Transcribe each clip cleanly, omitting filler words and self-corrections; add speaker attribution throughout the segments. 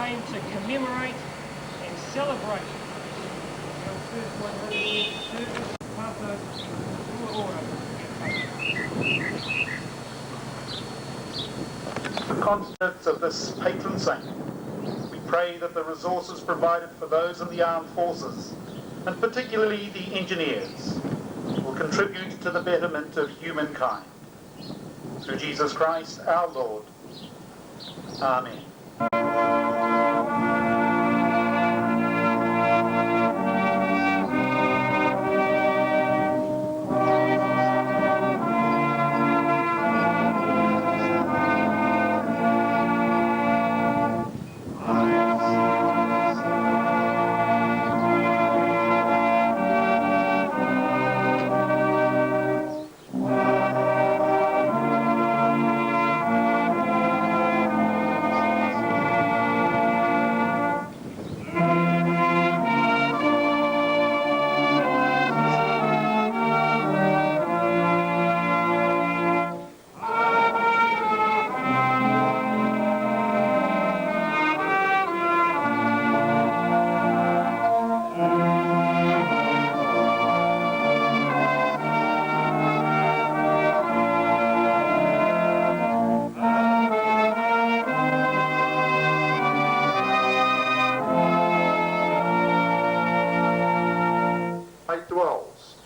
Speaker 1: came to commemorate and celebrate our first 100 years service. Pass those to order.
Speaker 2: The consonants of this patron saint, we pray that the resources provided for those in the armed forces, and particularly the engineers, will contribute to the betterment of humankind. Through Jesus Christ our Lord. Amen.
Speaker 3: Dwells.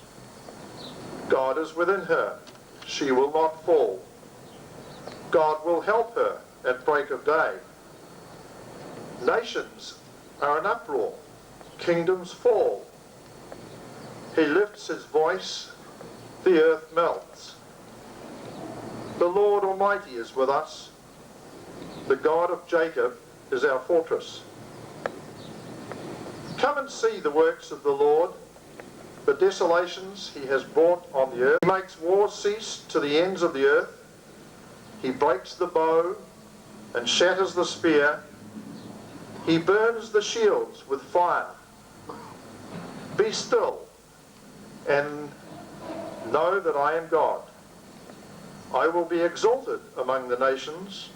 Speaker 3: God is within her, she will not fall. God will help her at break of day. Nations are in uproar, kingdoms fall. He lifts his voice, the earth melts. The Lord Almighty is with us. The God of Jacob is our fortress. Come and see the works of the Lord, the desolations he has brought on the earth. He makes war cease to the ends of the earth. He breaks the bow and shatters the spear. He burns the shields with fire. Be still and know that I am God. I will be exalted among the nations.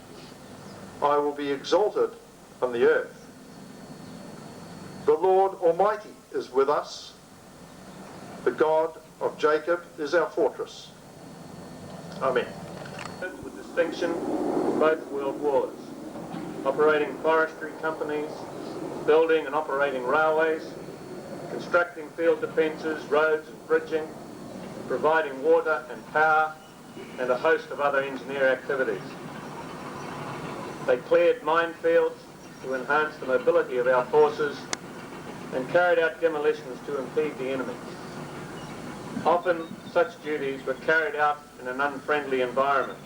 Speaker 3: I will be exalted on the earth. The Lord Almighty is with us. The God of Jacob is our fortress. Amen.
Speaker 4: With distinction in both world wars, operating forestry companies, building and operating railways, constructing field defences, roads and bridging, providing water and power, and a host of other engineer activities. They cleared minefields to enhance the mobility of our forces and carried out demolitions to impede the enemy. Often such duties were carried out in an unfriendly environment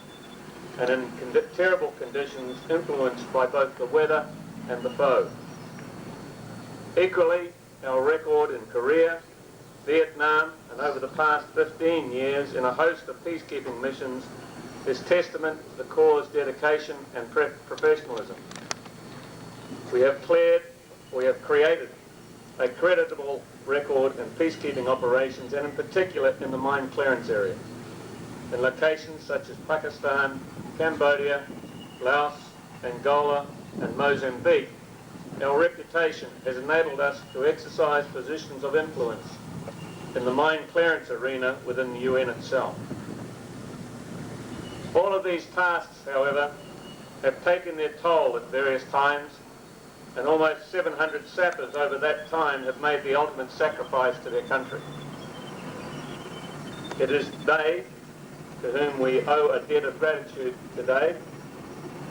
Speaker 4: and in terrible conditions influenced by both the weather and the foe. Equally, our record in Korea, Vietnam, and over the past 15 years in a host of peacekeeping missions is testament to the Corps' dedication and professionalism. We have created a creditable record in peacekeeping operations, and in particular in the mine clearance area. In locations such as Pakistan, Cambodia, Laos, Angola, and Mozambique, our reputation has enabled us to exercise positions of influence in the mine clearance arena within the UN itself. All of these tasks, however, have taken their toll at various times, and almost 700 sappers over that time have made the ultimate sacrifice to their country. It is they to whom we owe a debt of gratitude today,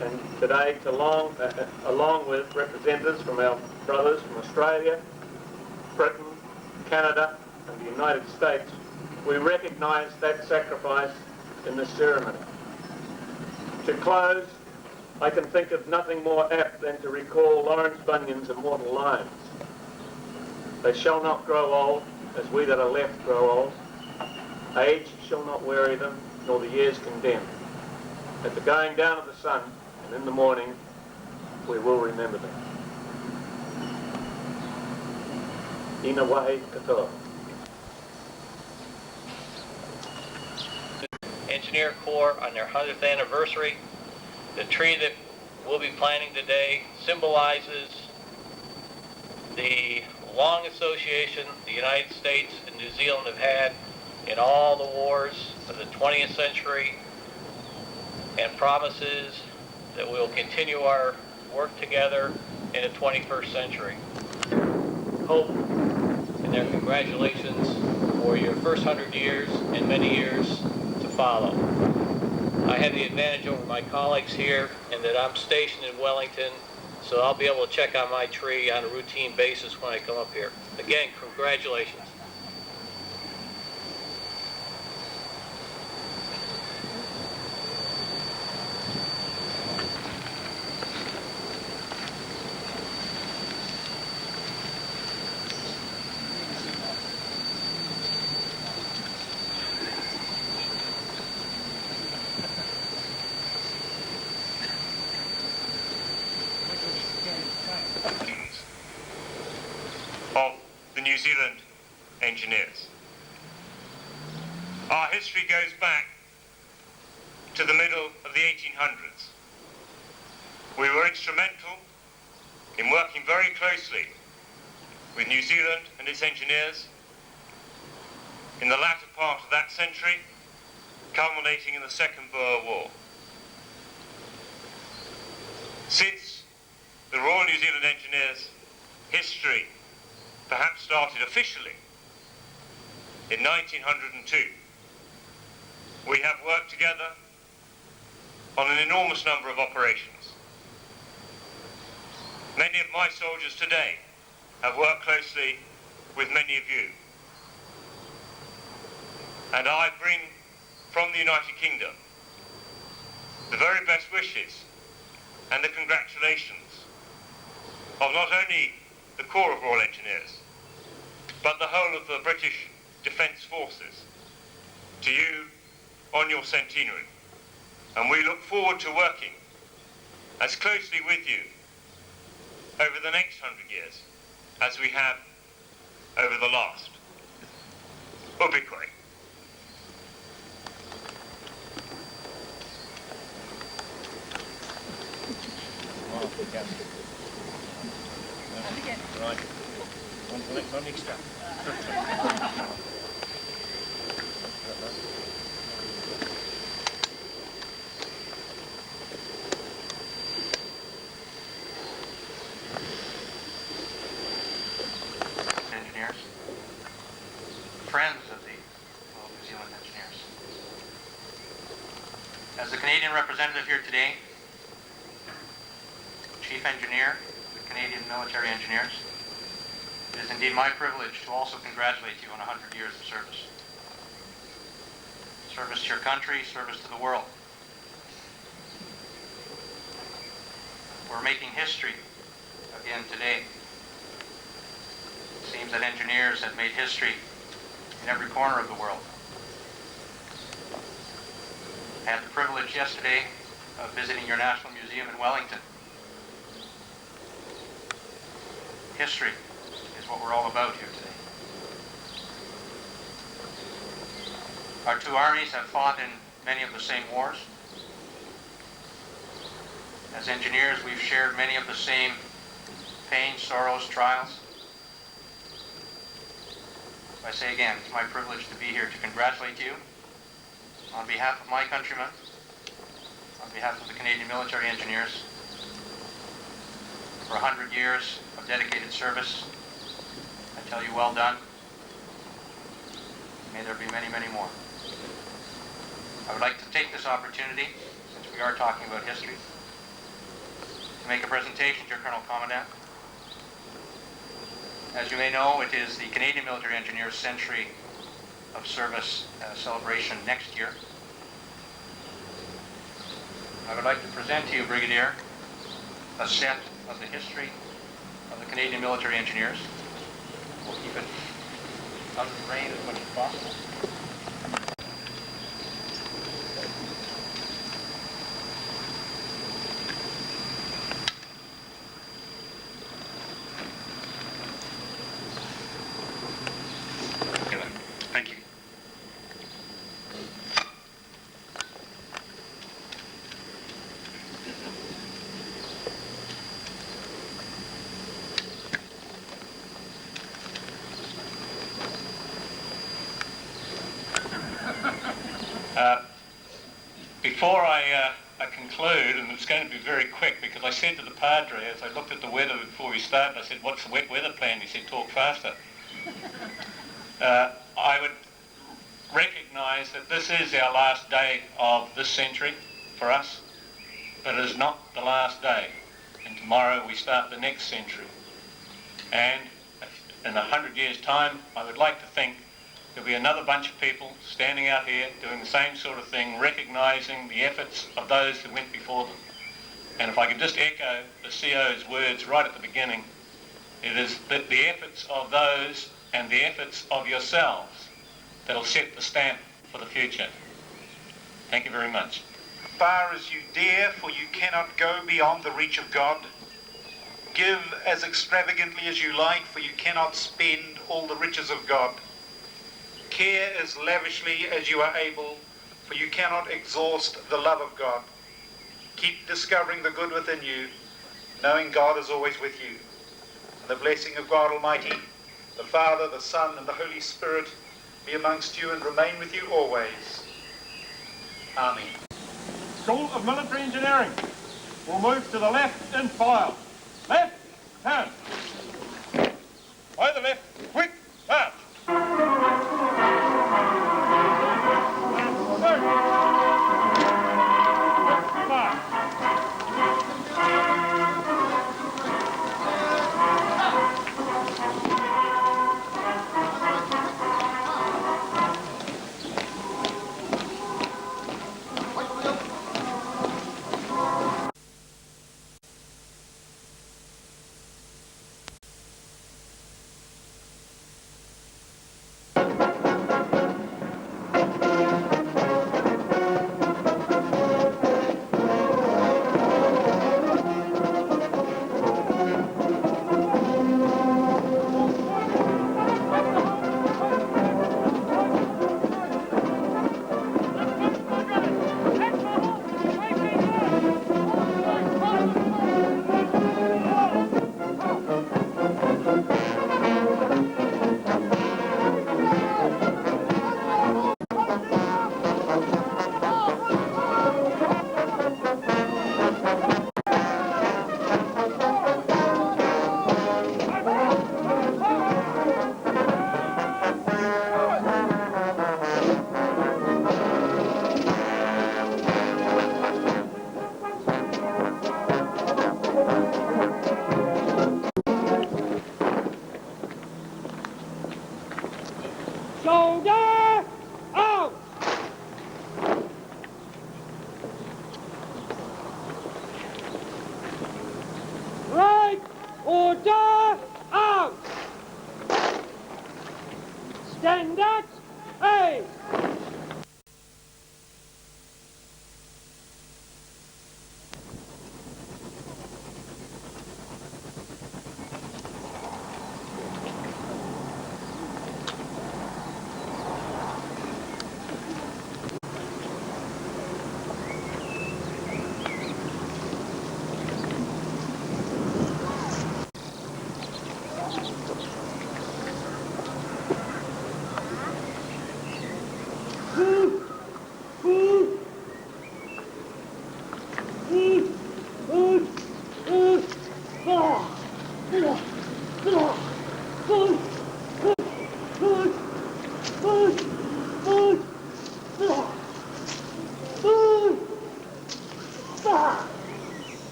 Speaker 4: and today along with representatives from our brothers from Australia, Britain, Canada, and the United States, we recognise that sacrifice in this ceremony. To close, I can think of nothing more apt than to recall Lawrence Bunyan's immortal lines. They shall not grow old, as we that are left grow old. Age shall not weary them, nor the years condemn. At the going down of the sun, and in the morning, we will remember them. Ina wahi katoa.
Speaker 5: Engineer Corps on their 100th anniversary. The tree that we'll be planning today symbolizes the long association the United States and New Zealand have had in all the wars of the 20th century, and promises that we will continue our work together in the 21st century. Hope and their congratulations for your first 100 years and many years to follow. I have the advantage over my colleagues here in that I'm stationed in Wellington, so I'll be able to check on my tree on a routine basis when I come up here. Again, congratulations.
Speaker 6: Of the New Zealand engineers. Our history goes back to the middle of the 1800s. We were instrumental in working very closely with New Zealand and its engineers in the latter part of that century, culminating in the Second Boer War. Since the Royal New Zealand Engineers history perhaps started officially in 1902, we have worked together on an enormous number of operations. Many of my soldiers today have worked closely with many of you. And I bring from the United Kingdom the very best wishes and the congratulations of not only the Corps of Royal Engineers, but the whole of the British Defence Forces to you on your centenary. And we look forward to working as closely with you over the next 100 years as we have over the last. Ubique.
Speaker 1: Right. One extra.
Speaker 7: Engineers, friends of the New Zealand engineers. As the Canadian representative here today, Chief Engineer of the Canadian Military Engineers, it is indeed my privilege to also congratulate you on 100 years of service. Service to your country, service to the world. We're making history again today. It seems that engineers have made history in every corner of the world. I had the privilege yesterday of visiting your National Museum in Wellington. History is what we're all about here today. Our two armies have fought in many of the same wars. As engineers, we've shared many of the same pains, sorrows, trials. I say again, it's my privilege to be here to congratulate you on behalf of my countrymen, on behalf of the Canadian Military Engineers, for 100 years of dedicated service. I tell you, well done. May there be many, many more. I would like to take this opportunity, since we are talking about history, to make a presentation to your Colonel Commandant. As you may know, it is the Canadian Military Engineers Century of Service celebration next year. I would like to present to you, Brigadier, a set of the history of the Canadian Military Engineers. We'll keep it out of the rain as much as possible.
Speaker 6: Thank you.
Speaker 5: I conclude, and it's going to be very quick, because I said to the Padre, as I looked at the weather before we started, I said, what's the wet weather plan? He said, talk faster. I would recognise that this is our last day of this century for us, but it is not the last day. And tomorrow we start the next century. And in 100 years' time, I would like to think there'll be another bunch of people standing out here doing the same sort of thing, recognising the efforts of those who went before them. And if I could just echo the CO's words right at the beginning, it is that the efforts of those and the efforts of yourselves that'll set the stamp for the future. Thank you very much.
Speaker 2: Far as you dare, for you cannot go beyond the reach of God. Give as extravagantly as you like, for you cannot spend all the riches of God. Care as lavishly as you are able, for you cannot exhaust the love of God. Keep discovering the good within you, knowing God is always with you. And the blessing of God Almighty, the Father, the Son, and the Holy Spirit be amongst you and remain with you always. Amen.
Speaker 1: School of Military Engineering. We'll move to the left in file. Left, turn. By the left, quick, march. Shoulder out! Right order out! Stand at A!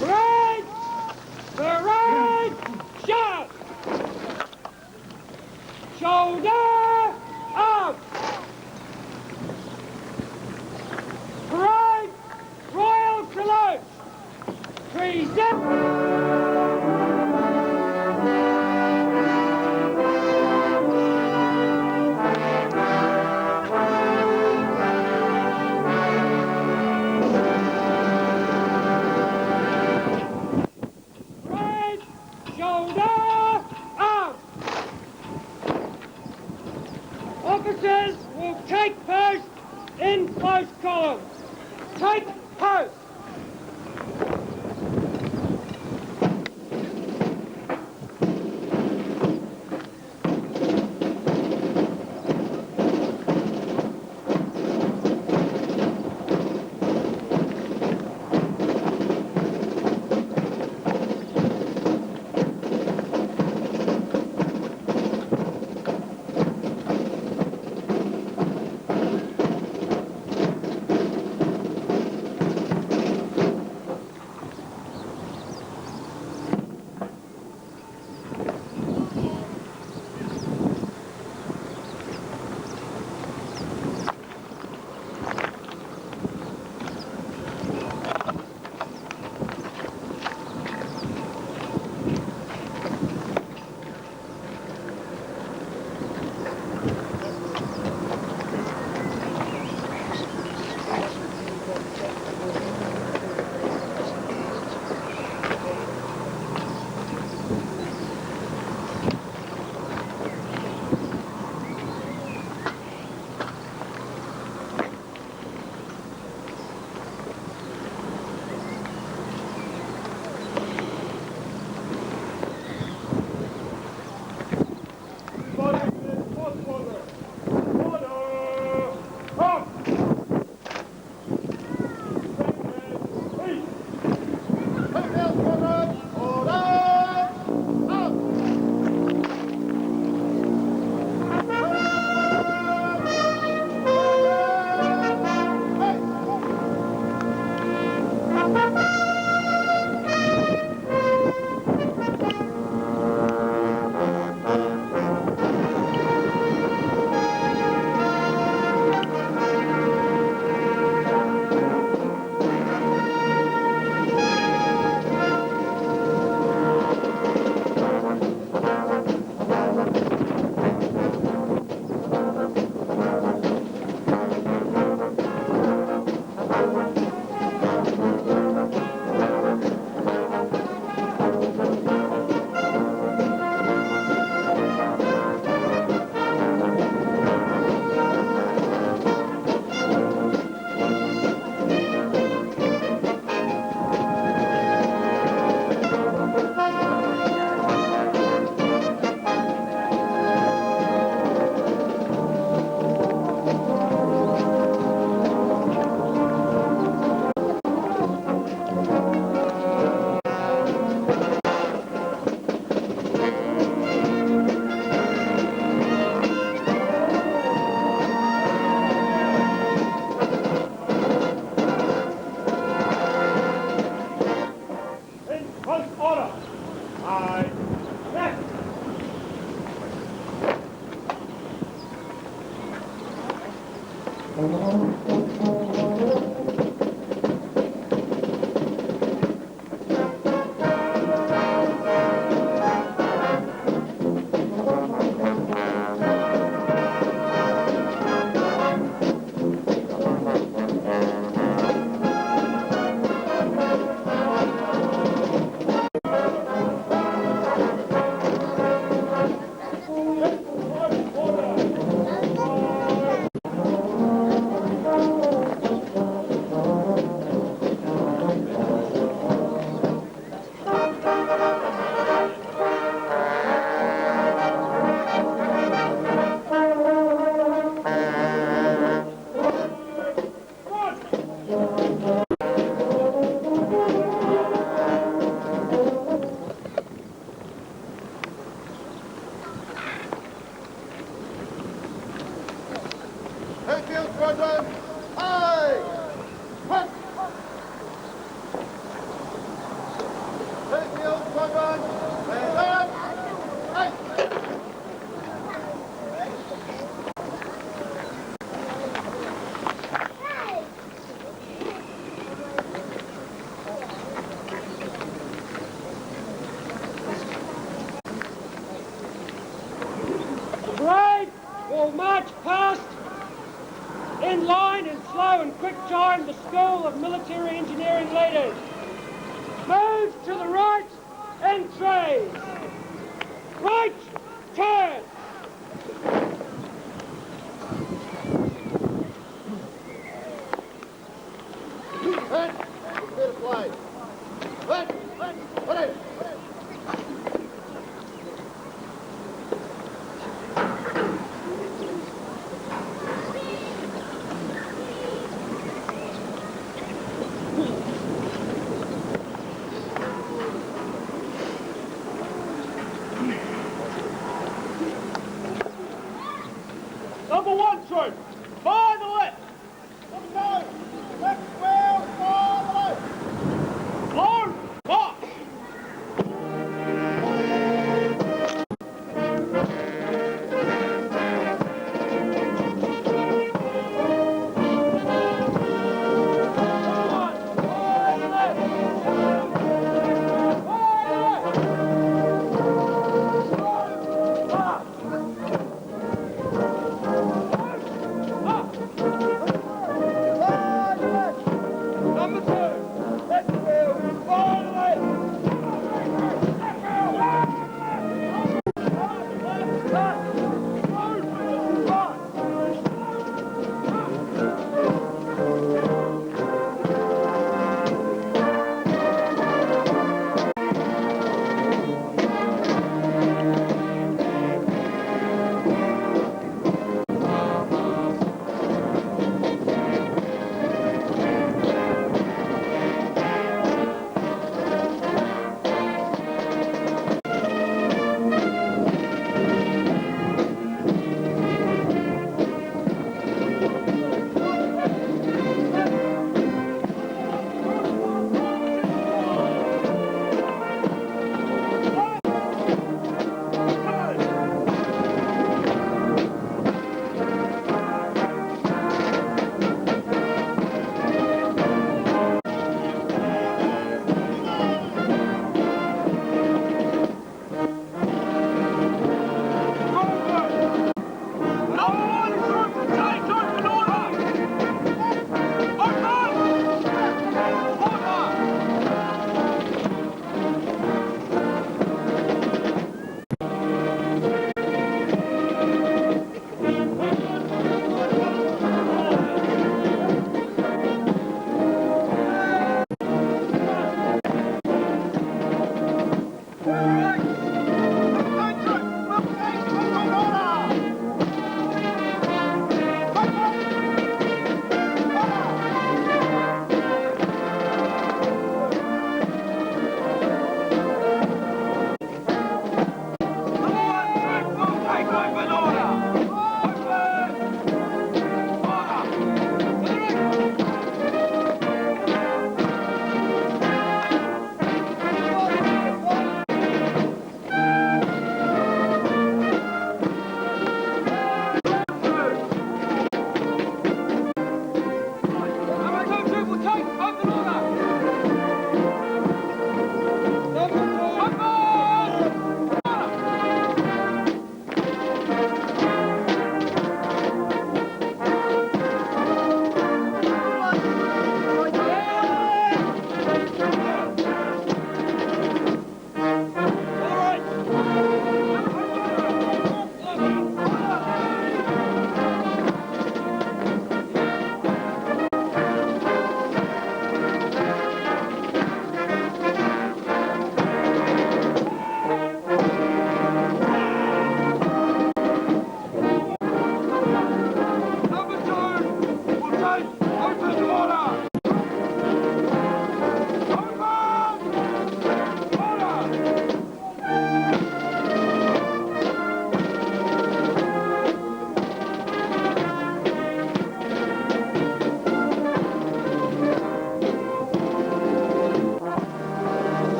Speaker 1: Parade! Parade! Shot! Shoulder up! Parade! Royal salute! Present! Officers will take post in close column. Take post. in line and slow and quick join the School of Military Engineering leaders. Move to the right and trace. Right turn.
Speaker 8: Number 1 troop, fire the left. Number 2, left wheel, fire the left. Low, march.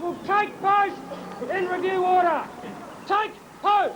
Speaker 1: will take post in review order. Take post.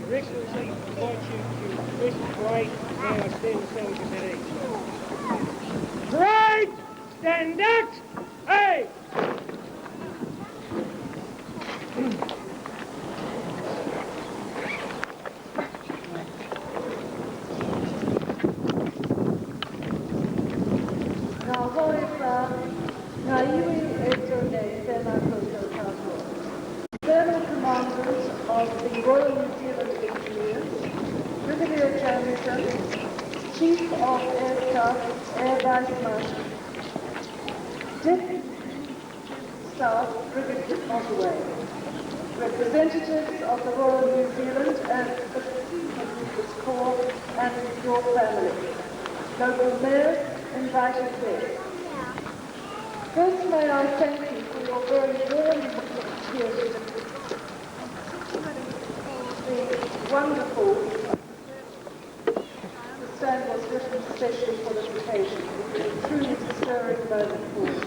Speaker 1: Your Excellency, I invite you to dress the parade. Now I stand aside at ease. Parade! Stand out! Hey!
Speaker 9: Colonel Commanders of the Royal New Zealand Engineers, Brigadier Garrison, Chief of Air Staff, Air Vice Marshal, Deputy Staff, Brigadier Ottaway, representatives of the Royal New Zealand and the RNZE Corps and your family, local mayors, invited guests. First, may I thank you for your very warm cheers. The wonderful, the stand was written especially for this occasion. It was a truly stirring moment for us.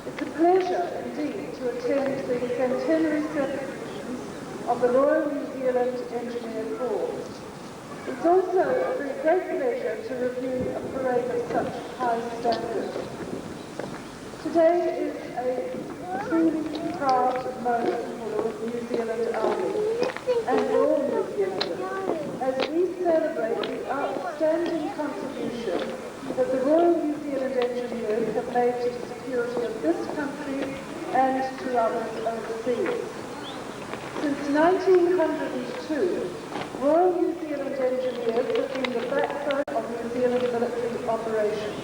Speaker 9: It's a pleasure, indeed, to attend the centenary celebrations of the Royal New Zealand Engineer Corps. It's also a very great pleasure to review a parade of such high standard. Today is a truly proud moment for the New Zealand Army and for all New Zealanders as we celebrate the outstanding contribution that the Royal New Zealand Engineers have made to the security of this country and to others overseas. Since 1902, Royal New Zealand Engineers have been the backbone of New Zealand military operations.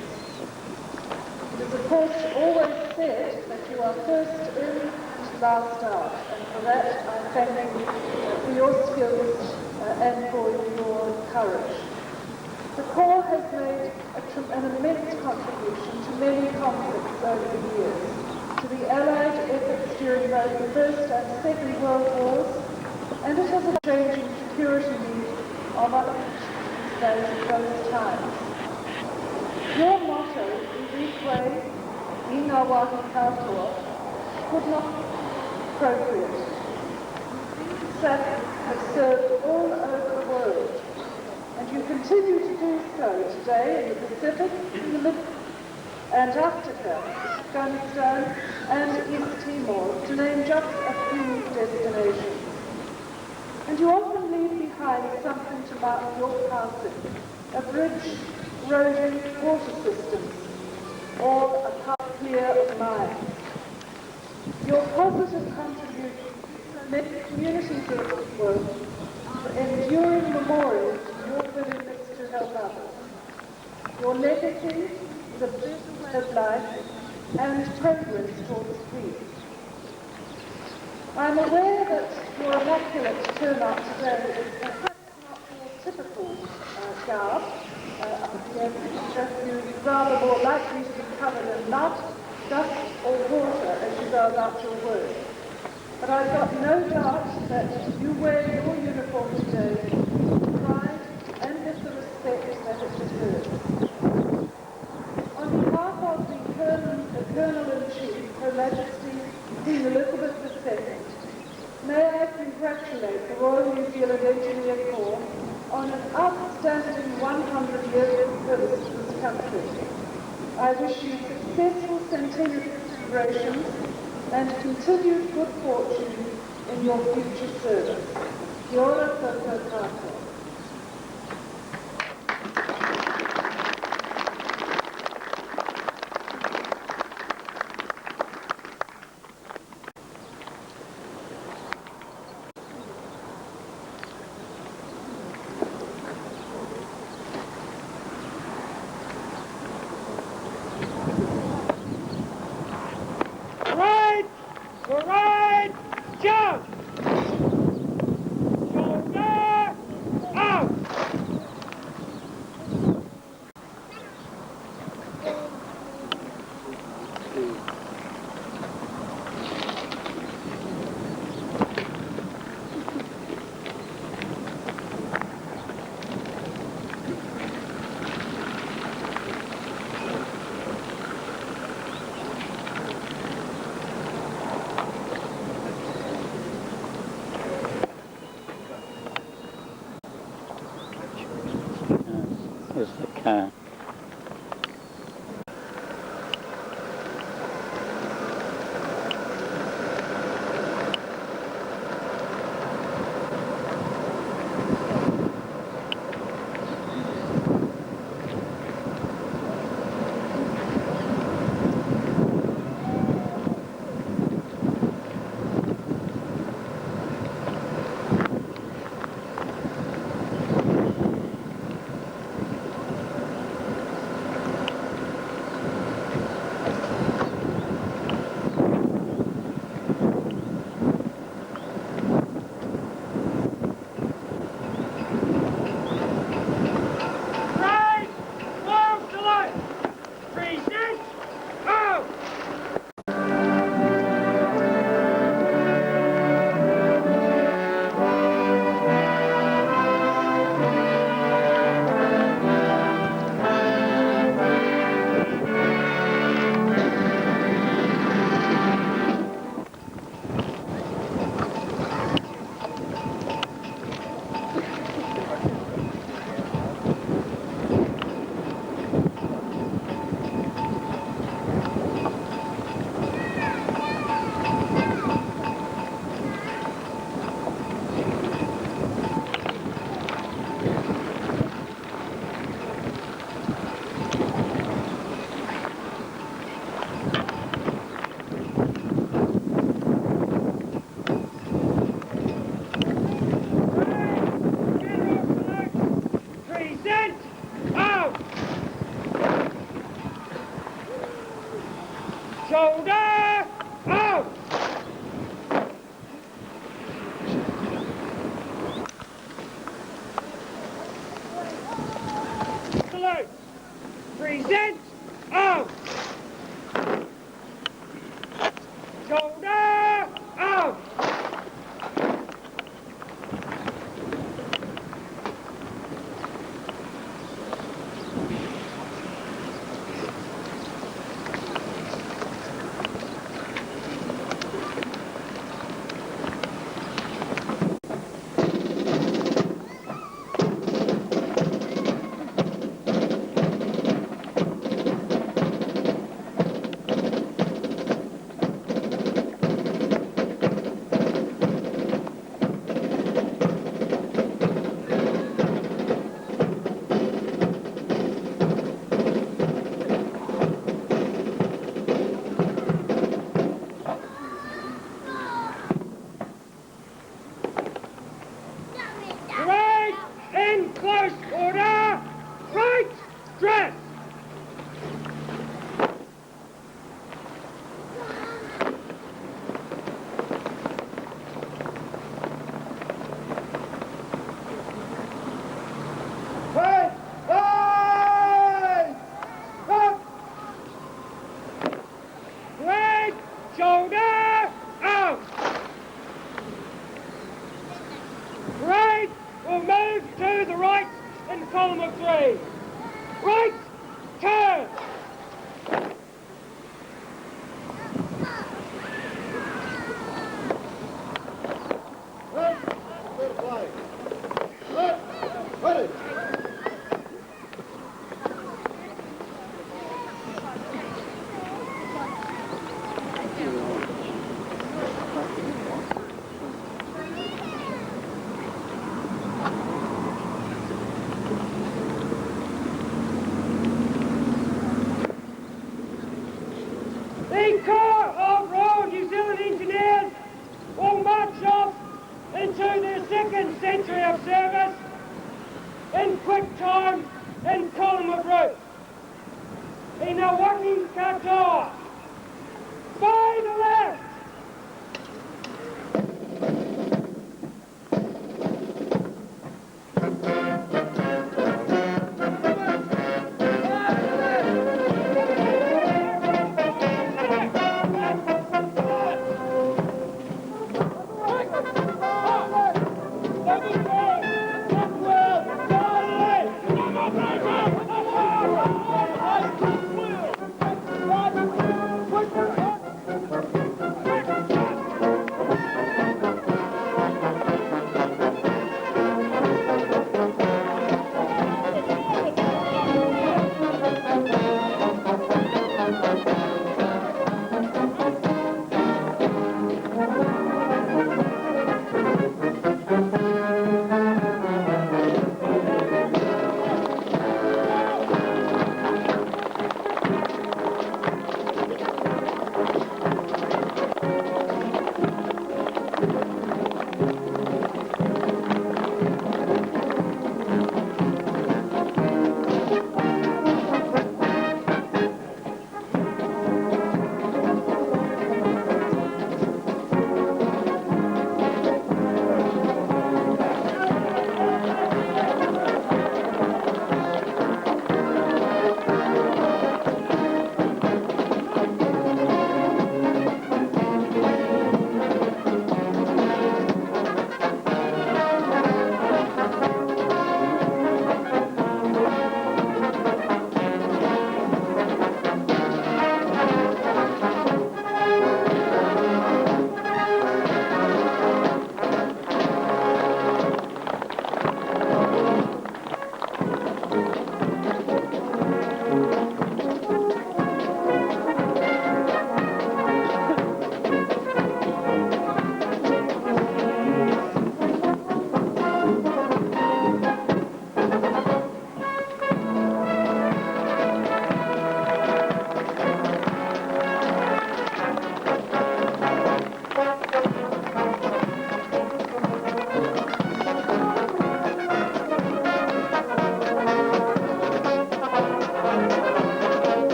Speaker 9: It is, of course, always said that you are first in and last out, and for that I thank you for your skills and for your courage. The Corps has made an immense contribution to many conflicts over the years, to the Allied efforts during both the First and Second World Wars, and it has a changing security needs of our days in those times. Your motto, Iwikwe, Inawahi Katoa, could not be appropriate. SAP has served all over the world, and you continue to do so today in the Pacific, in the Middle, Antarctica, Afghanistan, and East Timor, to name just a few destinations. And you often leave behind something to mark your passing, a bridge, roading, water systems, or a path clear of mines. Your positive contribution to many communities of the world are enduring memorials of your willingness to help others. Your legacy is a better way of life and progress towards peace. I'm aware that your immaculate turnout today is perhaps not your typical garb. You're rather more likely to be covered in mud, dust or water as you go about your work. But I've got no doubt that you wear your uniform today with pride and with the respect that it deserves. On behalf of the Colonel-in-Chief, Her Majesty Queen Elizabeth II, may I congratulate the Royal New Zealand Engineer Corps on an outstanding 100-year service to this country. I wish you successful centenary celebrations and continued good fortune in your future service. Kia ora koutou.
Speaker 10: Here's the car.
Speaker 1: Shoulder out! Salute! Present out! Shoulder out! infantry. Right turn. The Corps of Royal New Zealand Engineers will march off into their second century of service in quick time in column of route. In a walking katoa. By the left. Right.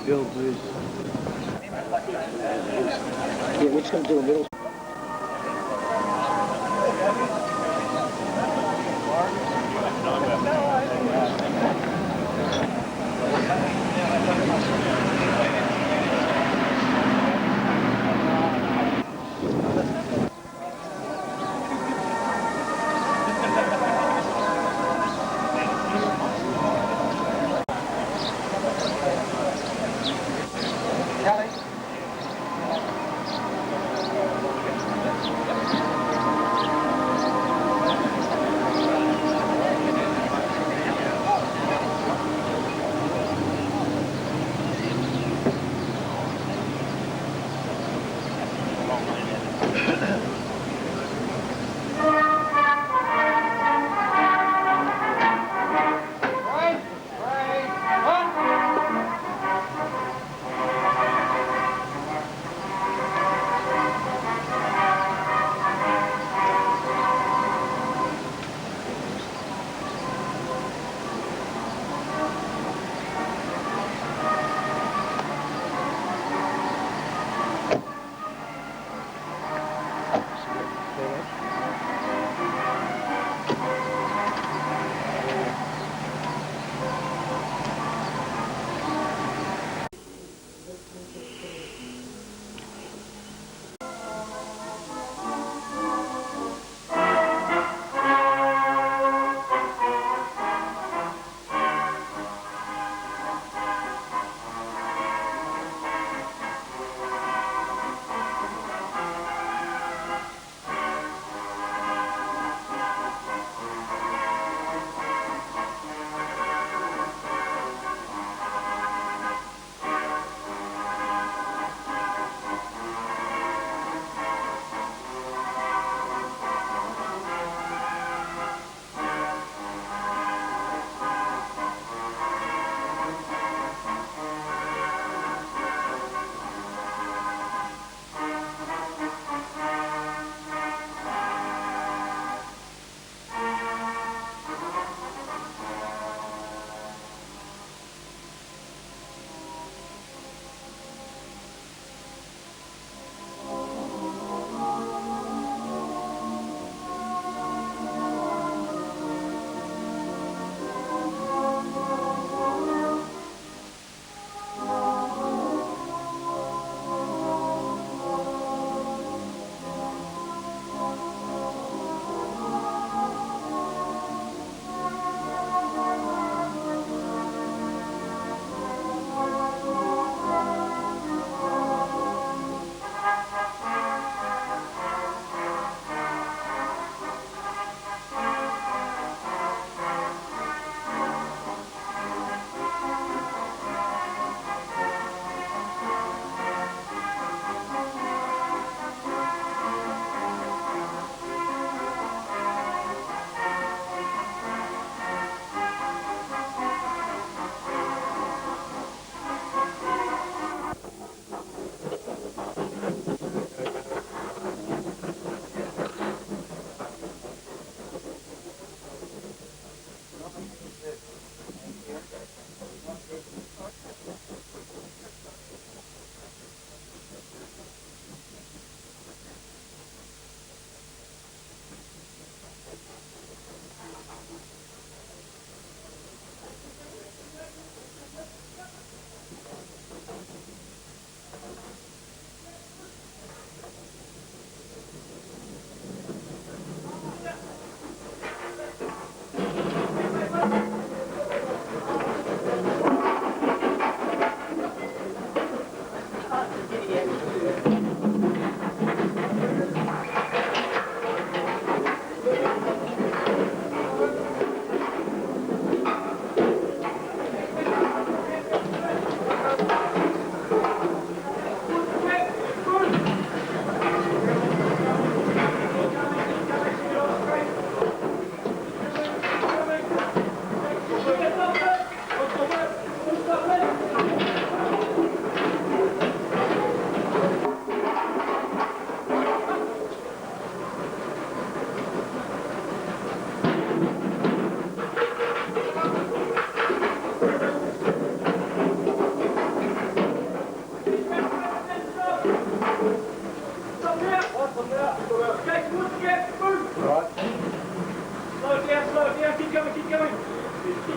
Speaker 10: Bill, please.
Speaker 11: Yeah, we're just going to do a little.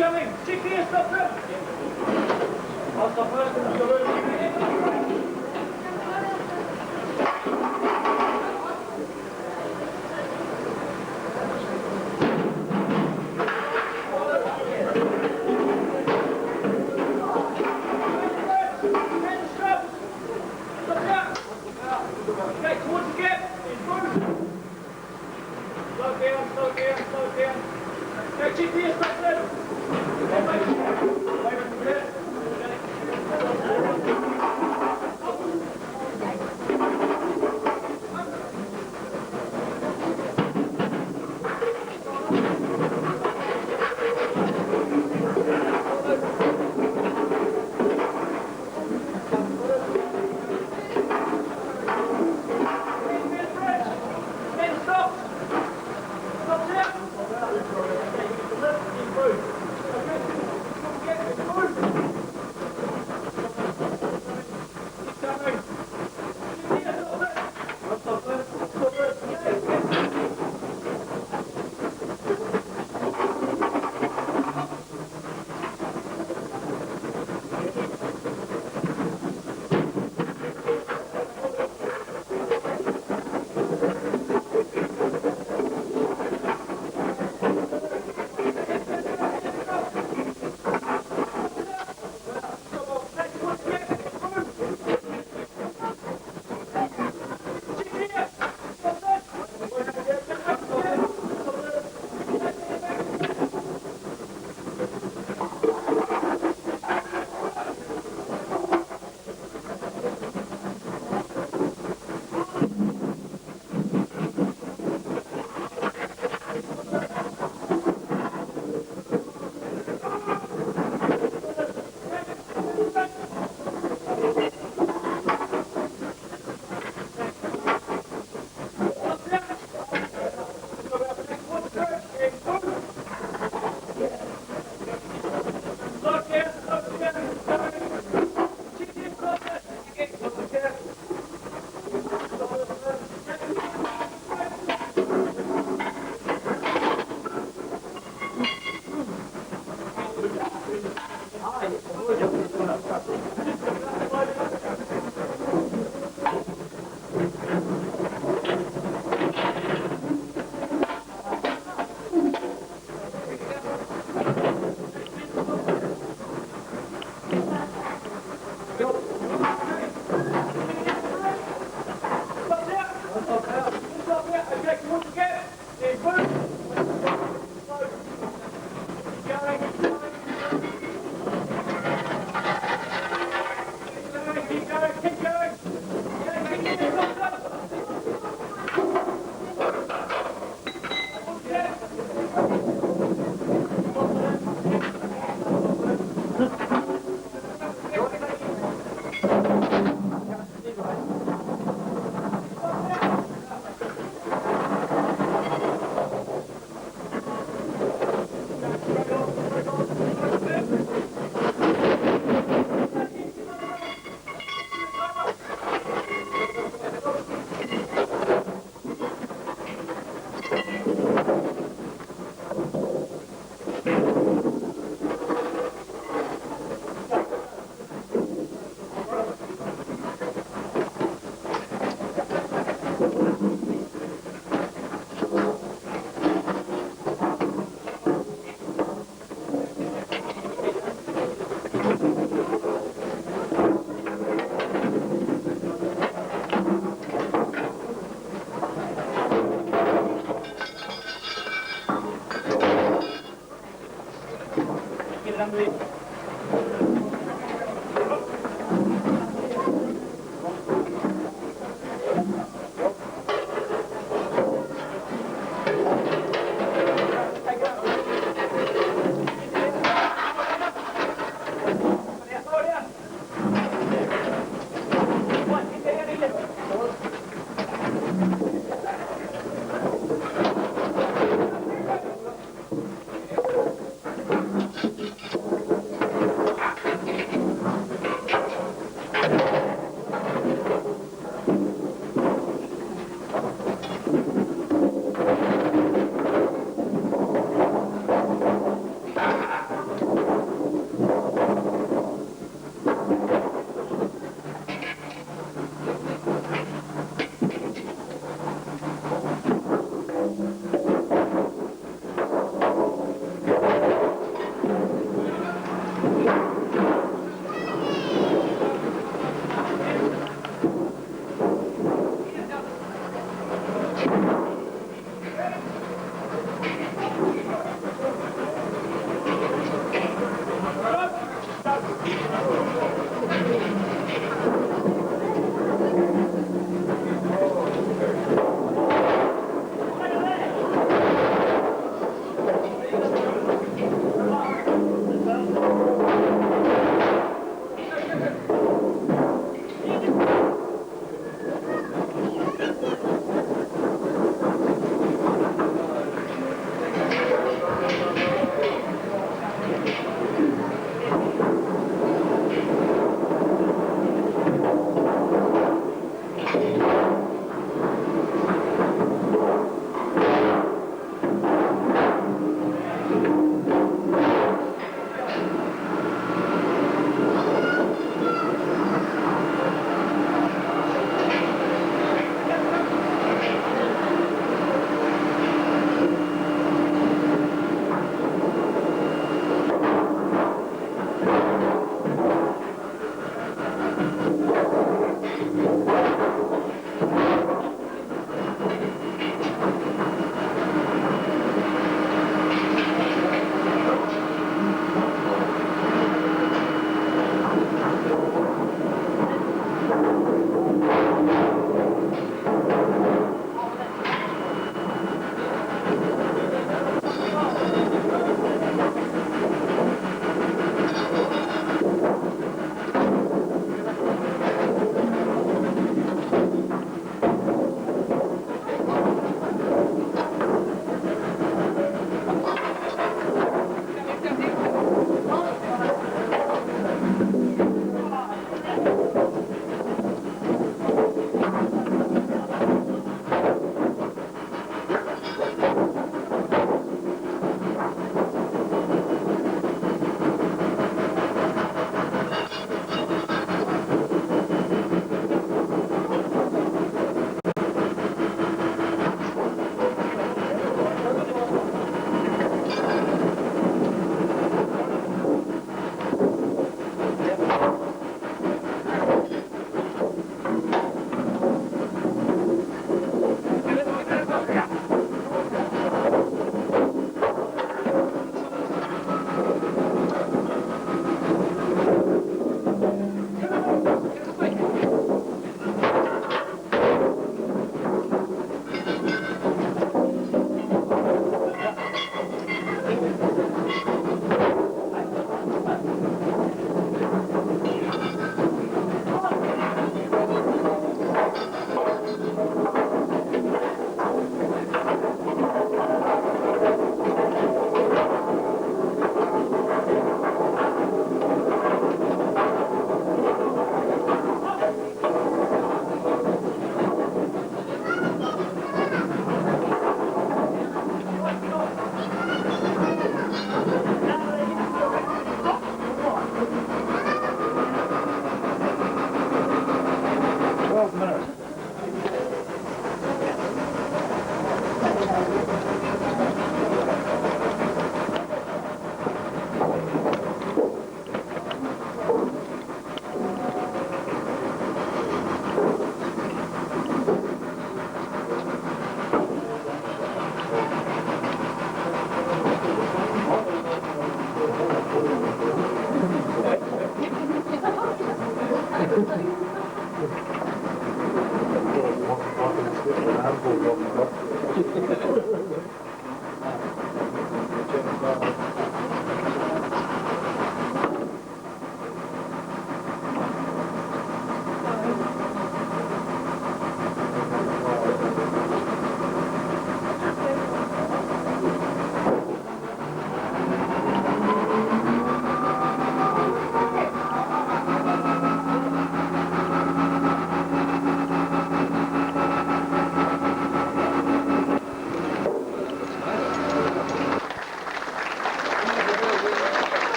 Speaker 8: Incoming! Check the stop there! I'll stop first. Okay, towards the gap. Slow down, slow down, slow down. Okay, check the stop there.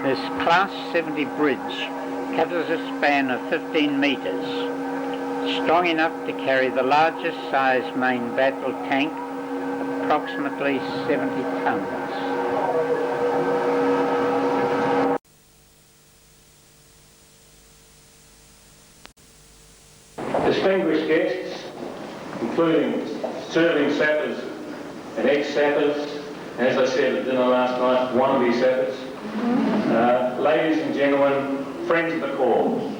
Speaker 10: This Class 70 bridge covers a span of 15 metres, strong enough to carry the largest size main battle tank, approximately 70 tonnes.
Speaker 4: Distinguished guests, including serving sappers and ex-sappers, as I said at dinner last night, wannabe sappers, ladies and gentlemen, friends of the Corps.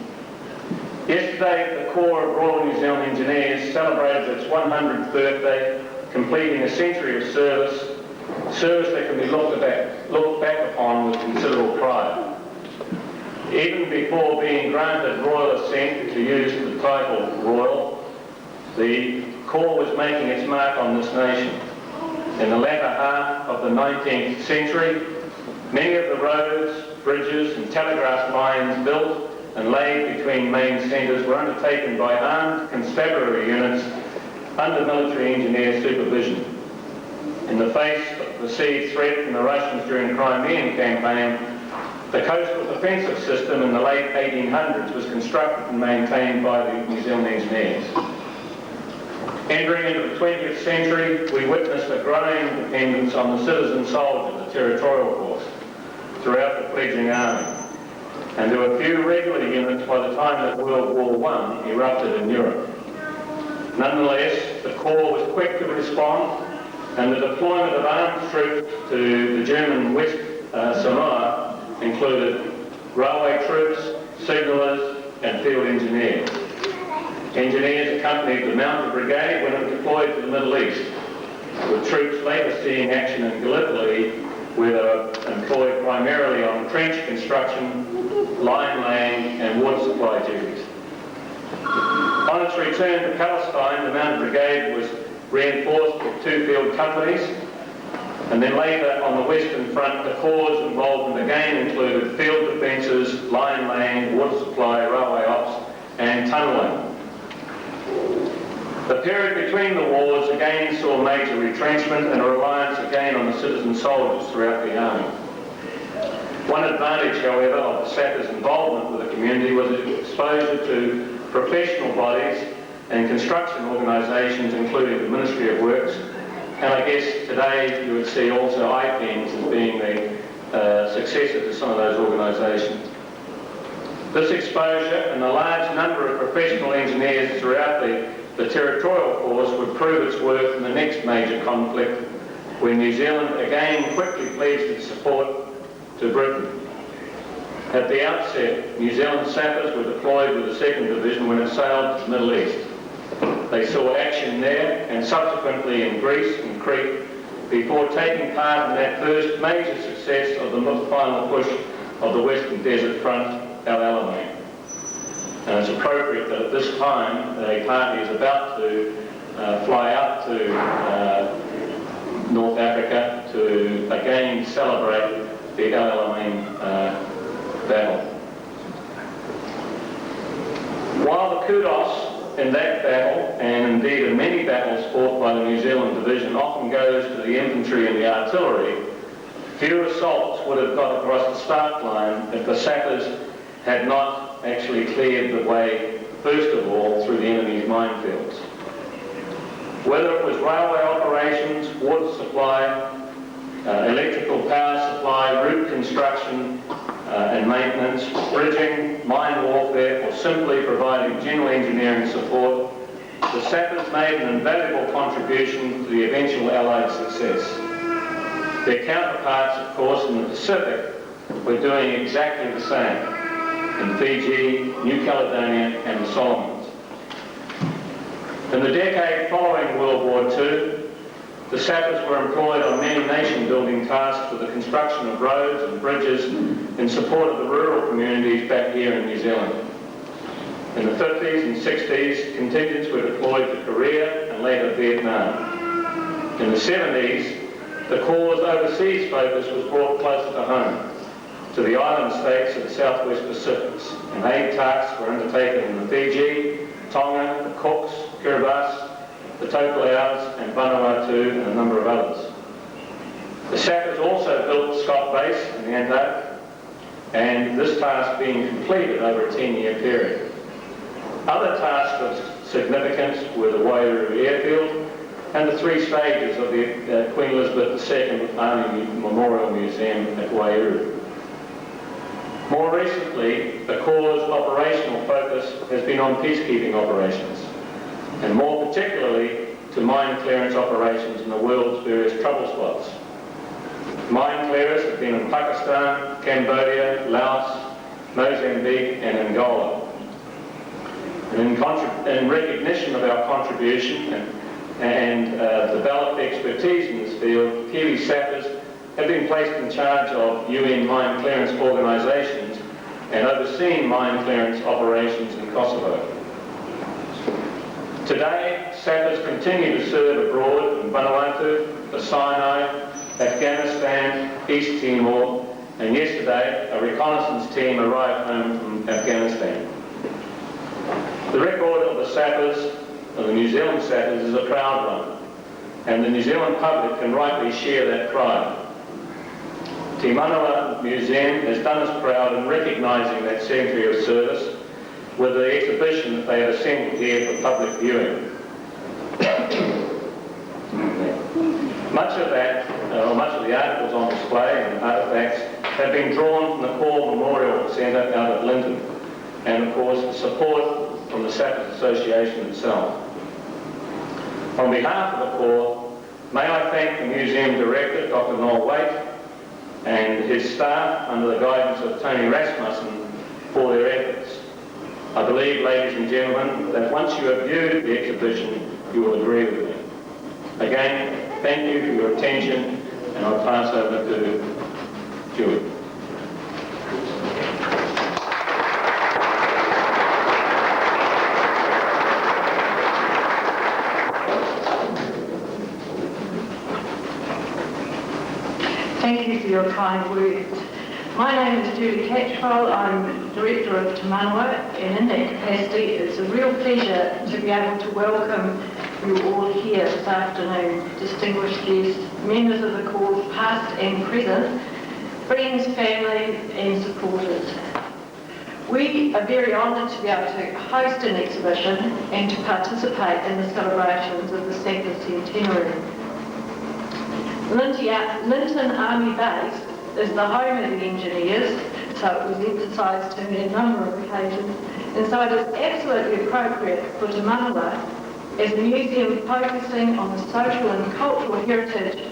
Speaker 4: Yesterday, the Corps of Royal New Zealand Engineers celebrated its 100th birthday, completing a century of service that can be looked back upon with considerable pride. Even before being granted royal assent to use the title Royal, the Corps was making its mark on this nation. In the latter half of the 19th century, many of the roads, bridges and telegraph lines built and laid between main centres were undertaken by armed constabulary units under military engineer supervision. In the face of the perceived threat from the Russians during the Crimean campaign, the coastal defensive system in the late 1800s was constructed and maintained by the New Zealand engineers. Entering into the 20th century, we witnessed a growing dependence on the citizen soldiers, the territorial force, throughout the fledgling army. And there were few regular units by the time that World War I erupted in Europe. Nonetheless, the Corps was quick to respond, and the deployment of armed troops to the German West Samoa included railway troops, signallers and field engineers. Engineers accompanied the Mounted Brigade when it deployed to the Middle East, with troops later seeing action in Gallipoli, where they were employed primarily on trench construction, line laying and water supply duties. On its return to Palestine, the Mounted Brigade was reinforced with 2 field companies, and then later on the Western Front, the Corps' involvement again included field defences, line laying, water supply, railway ops and tunnelling. The period between the wars again saw major retrenchment and a reliance again on the citizen soldiers throughout the army. One advantage, however, of the sappers' involvement with the community was its exposure to professional bodies and construction organisations, including the Ministry of Works, and I guess today you would see also IPENS as being the successor to some of those organisations. This exposure and the large number of professional engineers throughout the territorial force would prove its worth in the next major conflict, when New Zealand again quickly pledged its support to Britain. At the outset, New Zealand sappers were deployed with the 2nd Division when it sailed to the Middle East. They saw action there and subsequently in Greece and Crete before taking part in that first major success of the final push of the Western Desert Front, El Alamein. And it's appropriate that at this time a party is about to fly out to North Africa to again celebrate the El Alamein battle. While the kudos in that battle, and indeed in many battles fought by the New Zealand Division, often goes to the infantry and the artillery, few assaults would have got across the start line if the sappers had not actually cleared the way, first of all, through the enemy's minefields. Whether it was railway operations, water supply, electrical power supply, route construction and maintenance, bridging, mine warfare, or simply providing general engineering support, the sappers made an invaluable contribution to the eventual Allied success. Their counterparts, of course, in the Pacific were doing exactly the same. in Fiji, New Caledonia and the Solomons. In the decade following World War II, the sappers were employed on many nation-building tasks for the construction of roads and bridges in support of the rural communities back here in New Zealand. In the 50s and 60s, contingents were deployed to Korea and later Vietnam. In the 70s, the Corps' overseas focus was brought closer to home, to the island states of the Southwest Pacific, and aid tasks were undertaken in the Fiji, Tonga, the Cooks, Kiribati, the Tokelau and Vanuatu and a number of others. The sappers also built Scott Base in the Antarctic, and this task being completed over a 10-year period. Other tasks of significance were the Wairau Airfield and the 3 stages of the Queen Elizabeth II Army Memorial Museum at Wairau. More recently, the Corps' operational focus has been on peacekeeping operations, and more particularly to mine clearance operations in the world's various trouble spots. Mine clearers have been in Pakistan, Cambodia, Laos, Mozambique and Angola. And in recognition of our contribution and developed expertise in this field, Kiwi sappers have been placed in charge of UN mine clearance organisations and overseeing mine clearance operations in Kosovo. Today, sappers continue to serve abroad in Vanuatu, the Sinai, Afghanistan, East Timor, and yesterday a reconnaissance team arrived home from Afghanistan. The record of the sappers, of the New Zealand sappers, is a proud one, and the New Zealand public can rightly share that pride. Te Manawa Museum has done us proud in recognising that century of service with the exhibition that they have assembled here for public viewing. Much of the articles on display and artefacts have been drawn from the Corps Memorial Centre out of Linton, and of course the support from the Sappers Association itself. On behalf of the Corps, may I thank the Museum Director, Dr. Noel Waite, and his staff under the guidance of Tony Rasmussen for their efforts. I believe, ladies and gentlemen, that once you have viewed the exhibition, you will agree with me. Again, thank you for your attention, and I'll pass over to Julie.
Speaker 9: Thank you for your kind words. My name is Sylvia Cartwright. I'm Director of Te Manawa, and in that capacity it's a real pleasure to be able to welcome you all here this afternoon, distinguished guests, members of the Corps past and present, friends, family and supporters. We are very honoured to be able to host an exhibition and to participate in the celebrations of the Sappers Centenary. Linton Army Base is the home of the engineers, so it was emphasised to me a number of occasions, and so it is absolutely appropriate for Te Manawa, as a museum focusing on the social and cultural heritage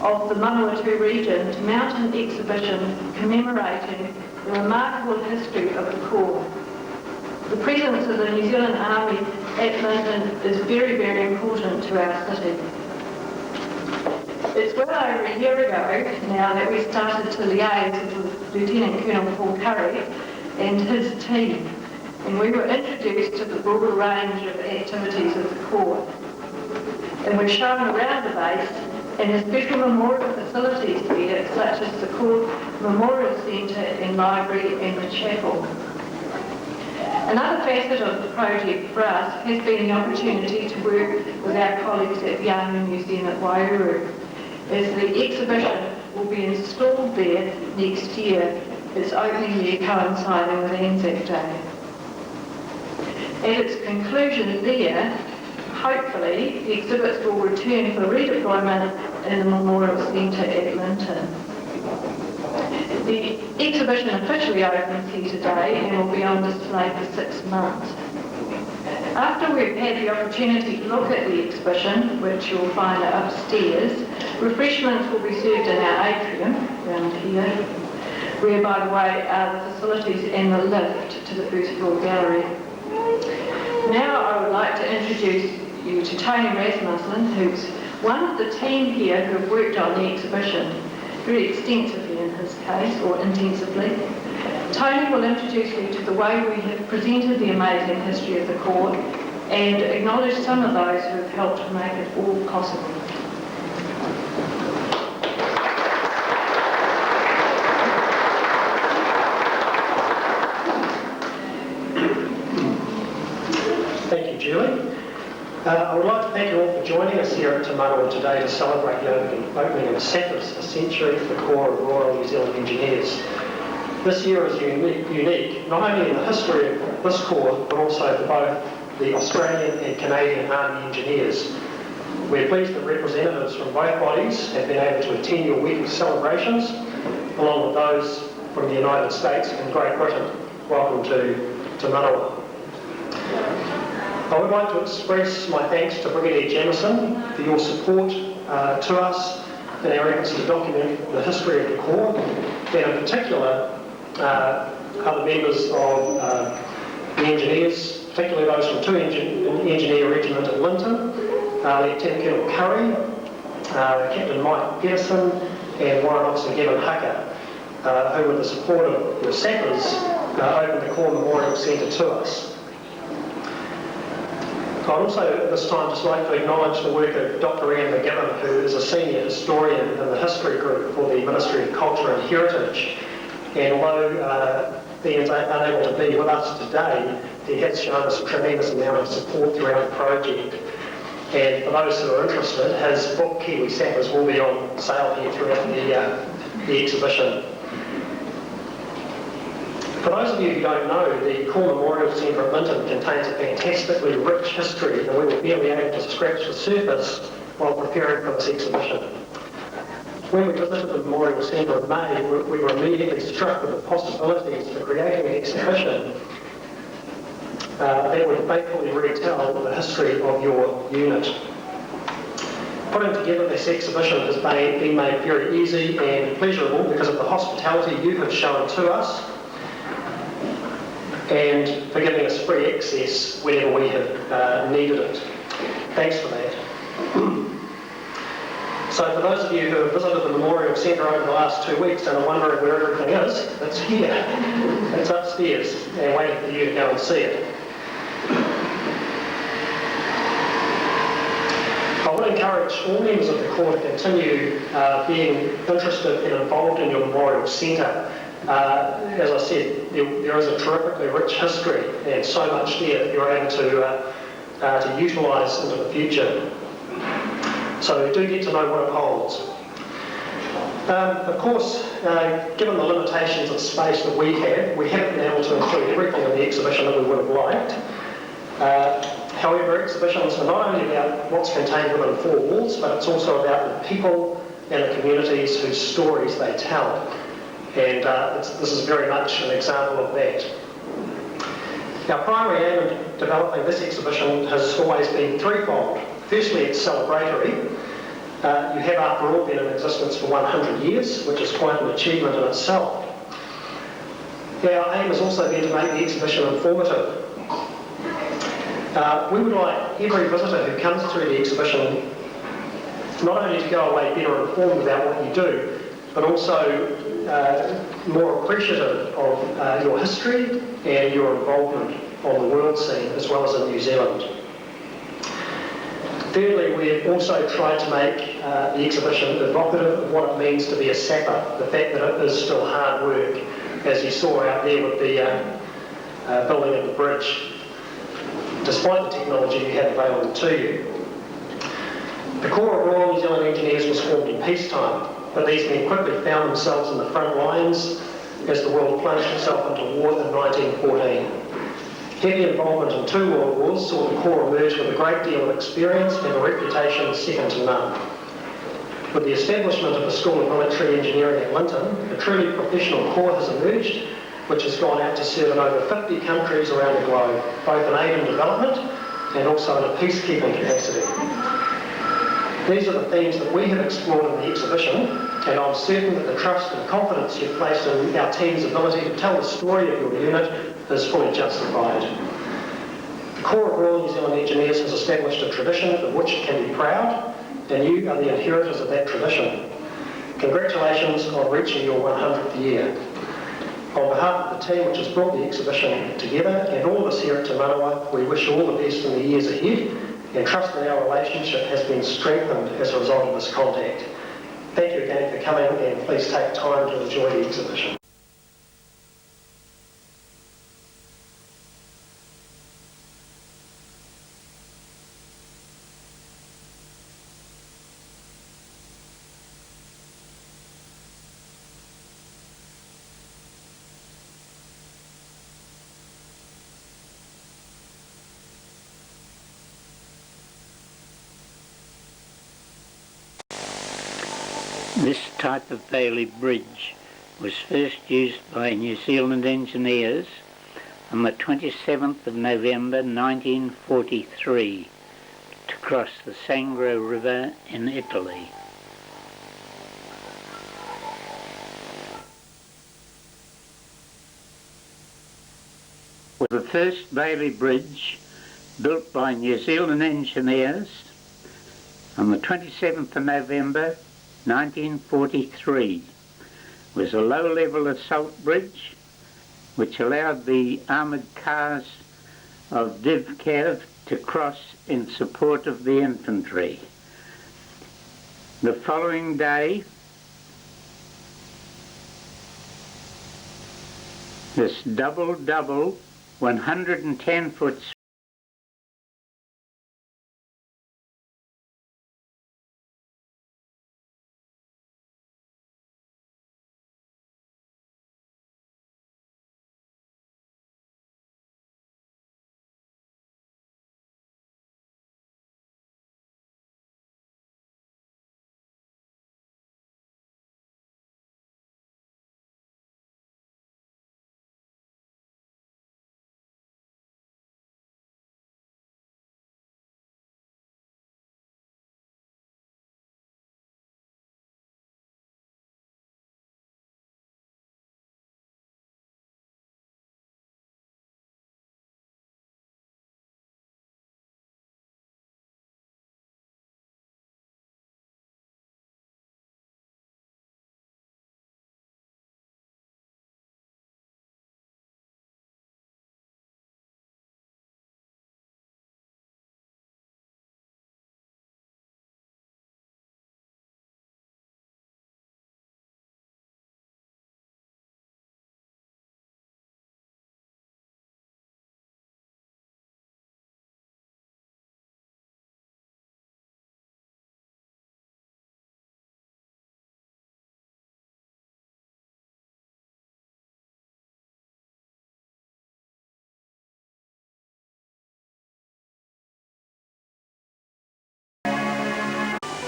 Speaker 9: of the Manawatu region, to mount an exhibition commemorating the remarkable history of the Corps. The presence of the New Zealand Army at Linton is very, very important to our city. It's well over a year ago now that we started to liaise with Lieutenant Colonel Paul Curry and his team, and we were introduced to the broader range of activities of the Corps. And we're shown around the base and the special memorial facilities there, such as the Corps Memorial Centre and Library and the chapel. Another facet of the project for us has been the opportunity to work with our colleagues at the Army Museum at Wairau, as the exhibition will be installed there next year, its opening year coinciding with Anzac Day. At its conclusion there, hopefully, the exhibits will return for redeployment in the Memorial Centre at Linton. The exhibition officially opens here today and will be on display for 6 months. After we've had the opportunity to look at the exhibition, which you'll find upstairs, refreshments will be served in our atrium, around here. where, by the way, are the facilities and the lift to the first floor gallery. Now I would like to introduce you to Tony Rasmussen, who's one of the team here who have worked on the exhibition very extensively in his case, or intensively. Tony will introduce you to the way we have presented the amazing history of the Corps and acknowledge some of those who have helped make it all possible.
Speaker 12: Thank you, Julie. I would like to thank you all for joining us here at Te Manawa today to celebrate the opening of a century for the Corps of Royal New Zealand Engineers. This year is unique, not only in the history of this Corps, but also for both the Australian and Canadian Army Engineers. We're pleased that representatives from both bodies have been able to attend your week of celebrations, along with those from the United States and Great Britain. Welcome to Te Manawa. I would like to express my thanks to Brigadier Jamieson for your support to us in our efforts to document the history of the Corps, and in particular other members of the engineers, particularly those from 2 Engineer Regiment at Linton, Lieutenant Colonel Curry, Captain Mike Garrison, and Warrant Officer Gavin Hucker, who with the support of your sappers opened the Corps Memorial Centre to us. I'd also at this time just like to acknowledge the work of Dr. Ian McGivern, who is a senior historian in the history group for the Ministry of Culture and Heritage. And although Ian's unable to be with us today, he has shown us a tremendous amount of support throughout the project. And for those who are interested, his book Kiwi Sappers will be on sale here throughout the exhibition. For those of you who don't know, the Corps Memorial Centre at Linton contains a fantastically rich history, and we were barely able to scratch the surface while preparing for this exhibition. When we visited the Memorial Centre in May, we were immediately struck with the possibilities for creating an exhibition that would faithfully retell the history of your unit. Putting together this exhibition has been made very easy and pleasurable because of the hospitality you have shown to us, and for giving us free access whenever we have needed it. Thanks for that. So for those of you who have visited the Memorial Centre over the last 2 weeks and are wondering where everything is, it's here. It's upstairs and waiting for you to go and see it. I would encourage all members of the Corps to continue being interested and involved in your Memorial Centre. As I said, there is a terrifically rich history and so much there that you're able to utilise into the future. So do get to know what it holds. Of course, given the limitations of space that we haven't been able to include everything in the exhibition that we would have liked. However, exhibitions are not only about what's contained within 4 walls, but it's also about the people and the communities whose stories they tell. And this is very much an example of that. Our primary aim in developing this exhibition has always been threefold. Firstly, it's celebratory. You have, after all, been in existence for 100 years, which is quite an achievement in itself. Our aim has also been to make the exhibition informative. We would like every visitor who comes through the exhibition not only to go away better informed about what you do, but also more appreciative of your history and your involvement on the world scene as well as in New Zealand. Thirdly, we've also tried to make the exhibition evocative of what it means to be a sapper, the fact that it is still hard work, as you saw out there with the building of the bridge, despite the technology you have available to you. The Corps of Royal New Zealand Engineers was formed in peacetime, but these men quickly found themselves in the front lines as the world plunged itself into war in 1914. Heavy involvement in 2 world wars saw the Corps emerge with a great deal of experience and a reputation second to none. With the establishment of the School of Military Engineering at Linton, a truly professional corps has emerged, which has gone out to serve in over 50 countries around the globe, both in aid and development and also in a peacekeeping capacity. These are the themes that we have explored in the exhibition, and I'm certain that the trust and confidence you've placed in our team's ability to tell the story of your unit is fully justified. The Corps of Royal New Zealand Engineers has established a tradition of which it can be proud, and you are the inheritors of that tradition. Congratulations on reaching your 100th year. On behalf of the team which has brought the exhibition together and all of us here at Te Manawa, we wish you all the best in the years ahead and trust that our relationship has been strengthened as a result of this contact. Thank you again for coming, and please take time to enjoy the exhibition.
Speaker 10: This type of Bailey Bridge was first used by New Zealand engineers on the 27th of November 1943 to cross the Sangro River in Italy. The first Bailey Bridge built by New Zealand engineers on the 27th of November 1943 was a low-level assault bridge which allowed the armoured cars of Div-Kev to cross in support of the infantry. The following day, this double 110-foot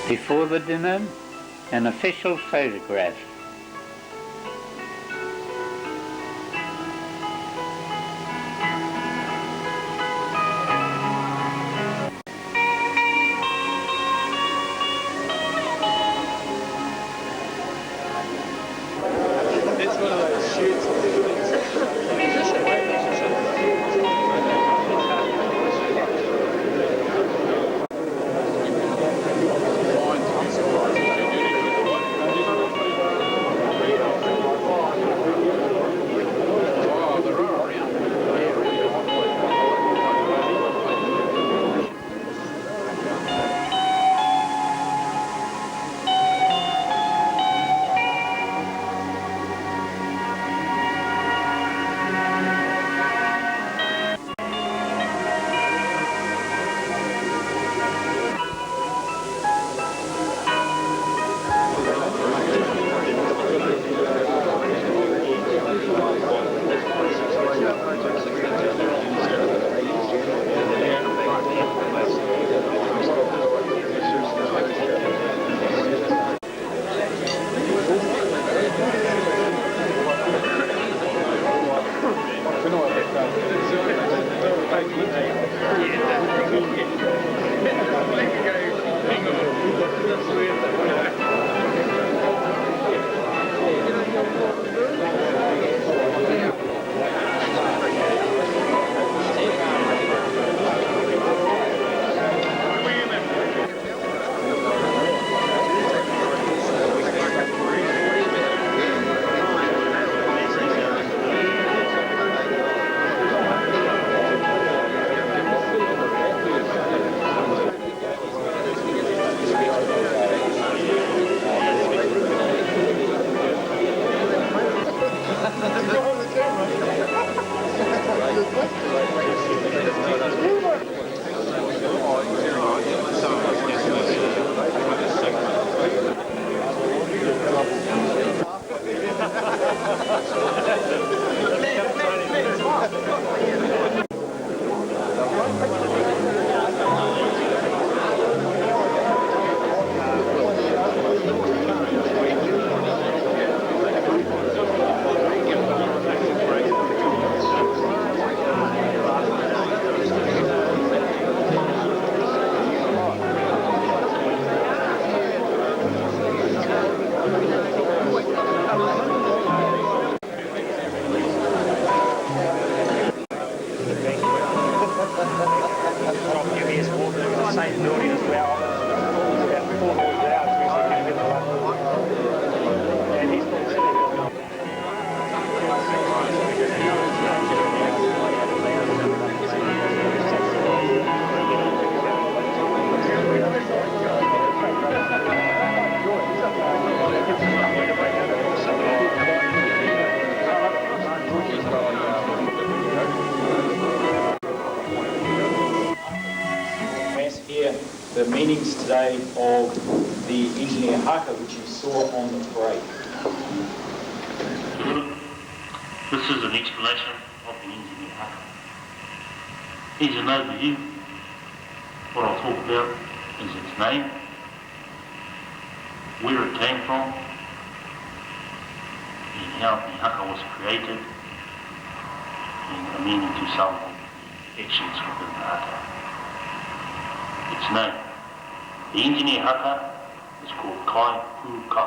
Speaker 10: before the dinner, an official photograph.
Speaker 8: It's one of those shoots.
Speaker 13: The meanings today of the engineer haka which you saw on the parade.
Speaker 14: This is an explanation of the engineer haka. Here's an overview. What I'll talk about is its name, where it came from, and how the haka was created, and the meaning to some of the actions within the haka. Its name. The engineer haka is called kai pu ka,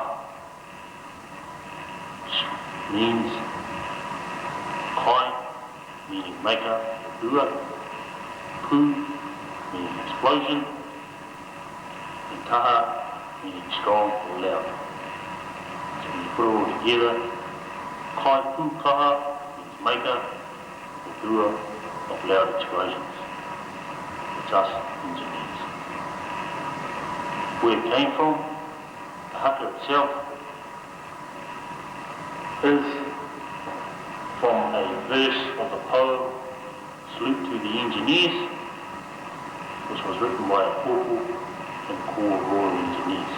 Speaker 14: which means kai meaning maker or doer, pu meaning explosion, and kaha meaning strong or loud. So when you put it all together, kai pu kaha means maker or doer of loud explosions. It's us engineers. Where it came from, the haka itself is from a verse of the poem Salute to the Engineers, which was written by a corporal in Corps Royal Engineers.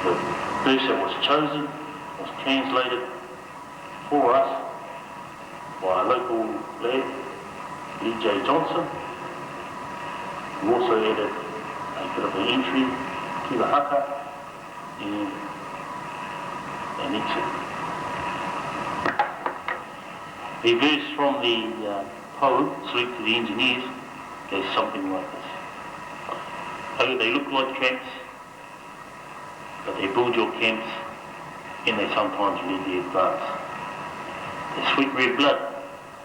Speaker 14: The verse that was chosen was translated for us by a local lad, E.J. Johnson, who also added a bit of an entry to the haka and an exit. A verse from the poem, Salute to the Engineers, goes something like this. Oh, they look like tramps, but they build your camps and they sometimes lead the advance. They sweat red blood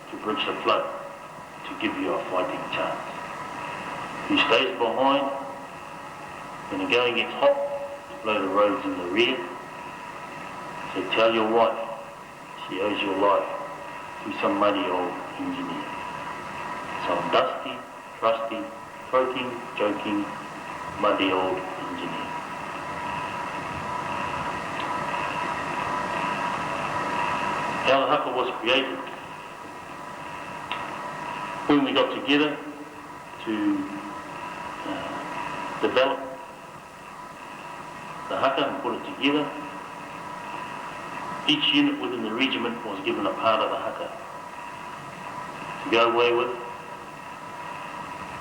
Speaker 14: to bridge the flood, to give you a fighting chance. Who stays behind when the going gets hot to blow the roads in the rear? So tell your wife she owes your life to some muddy old engineer. Some dusty, trusty, croaking, joking, muddy old engineer. How the haka was created. When we got together to develop the haka and put it together, each unit within the regiment was given a part of the haka to go away with